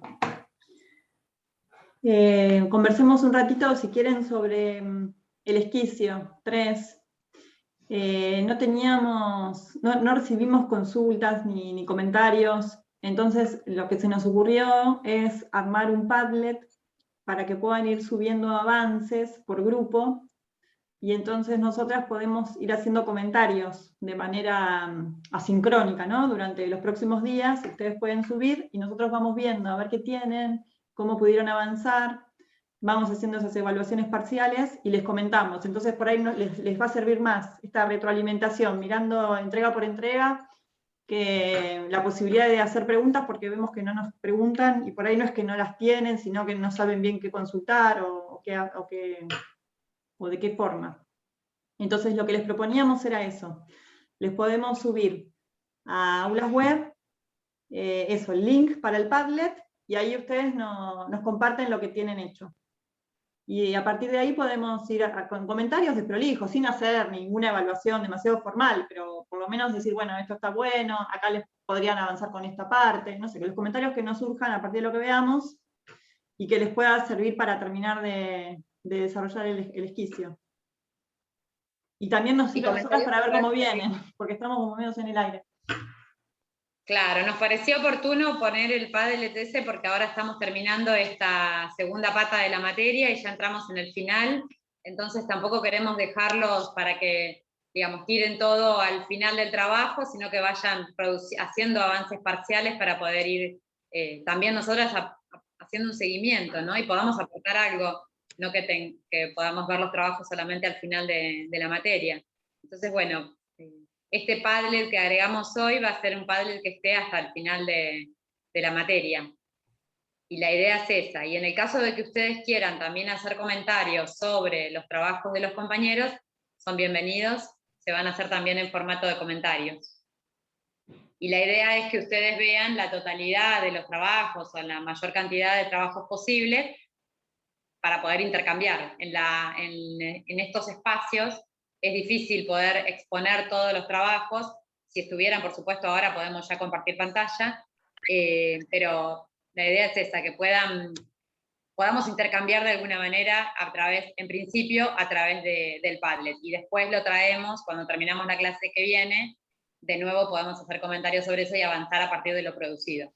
[SPEAKER 2] conversemos un ratito, si quieren, sobre el esquicio 3. No recibimos consultas ni comentarios, entonces lo que se nos ocurrió es armar un Padlet para que puedan ir subiendo avances por grupo, y entonces nosotras podemos ir haciendo comentarios de manera asincrónica, ¿no? Durante los próximos días ustedes pueden subir y nosotros vamos viendo a ver qué tienen, cómo pudieron avanzar, vamos haciendo esas evaluaciones parciales y les comentamos. Entonces por ahí les va a servir más esta retroalimentación, mirando entrega por entrega, que la posibilidad de hacer preguntas, porque vemos que no nos preguntan, y por ahí no es que no las tienen, sino que no saben bien qué consultar o de qué forma. Entonces lo que les proponíamos era eso. Les podemos subir a aulas web, el link para el Padlet, y ahí ustedes nos comparten lo que tienen hecho. Y a partir de ahí podemos ir con comentarios desprolijos, sin hacer ninguna evaluación demasiado formal, pero por lo menos decir, bueno, esto está bueno, acá les podrían avanzar con esta parte, no sé, que los comentarios que nos surjan a partir de lo que veamos, y que les pueda servir para terminar de desarrollar el esquicio. Y también nos sirve a nosotras para ver cómo vienen, porque estamos como medio en el aire.
[SPEAKER 1] Claro, nos pareció oportuno poner el PAD-LTS porque ahora estamos terminando esta segunda pata de la materia y ya entramos en el final, entonces tampoco queremos dejarlos para que, digamos, tiren todo al final del trabajo, sino que vayan haciendo avances parciales para poder ir también nosotras haciendo un seguimiento, ¿no? Y podamos aportar algo, no que podamos ver los trabajos solamente al final de la materia. Entonces, bueno, este Padlet que agregamos hoy va a ser un Padlet que esté hasta el final de la materia. Y la idea es esa. Y en el caso de que ustedes quieran también hacer comentarios sobre los trabajos de los compañeros, son bienvenidos, se van a hacer también en formato de comentarios. Y la idea es que ustedes vean la totalidad de los trabajos o la mayor cantidad de trabajos posibles para poder intercambiar. En estos espacios es difícil poder exponer todos los trabajos. Si estuvieran, por supuesto, ahora podemos ya compartir pantalla, pero la idea es esa, que podamos intercambiar de alguna manera en principio, a través del Padlet. Y después lo traemos, cuando terminamos la clase que viene, de nuevo podemos hacer comentarios sobre eso y avanzar a partir de lo producido.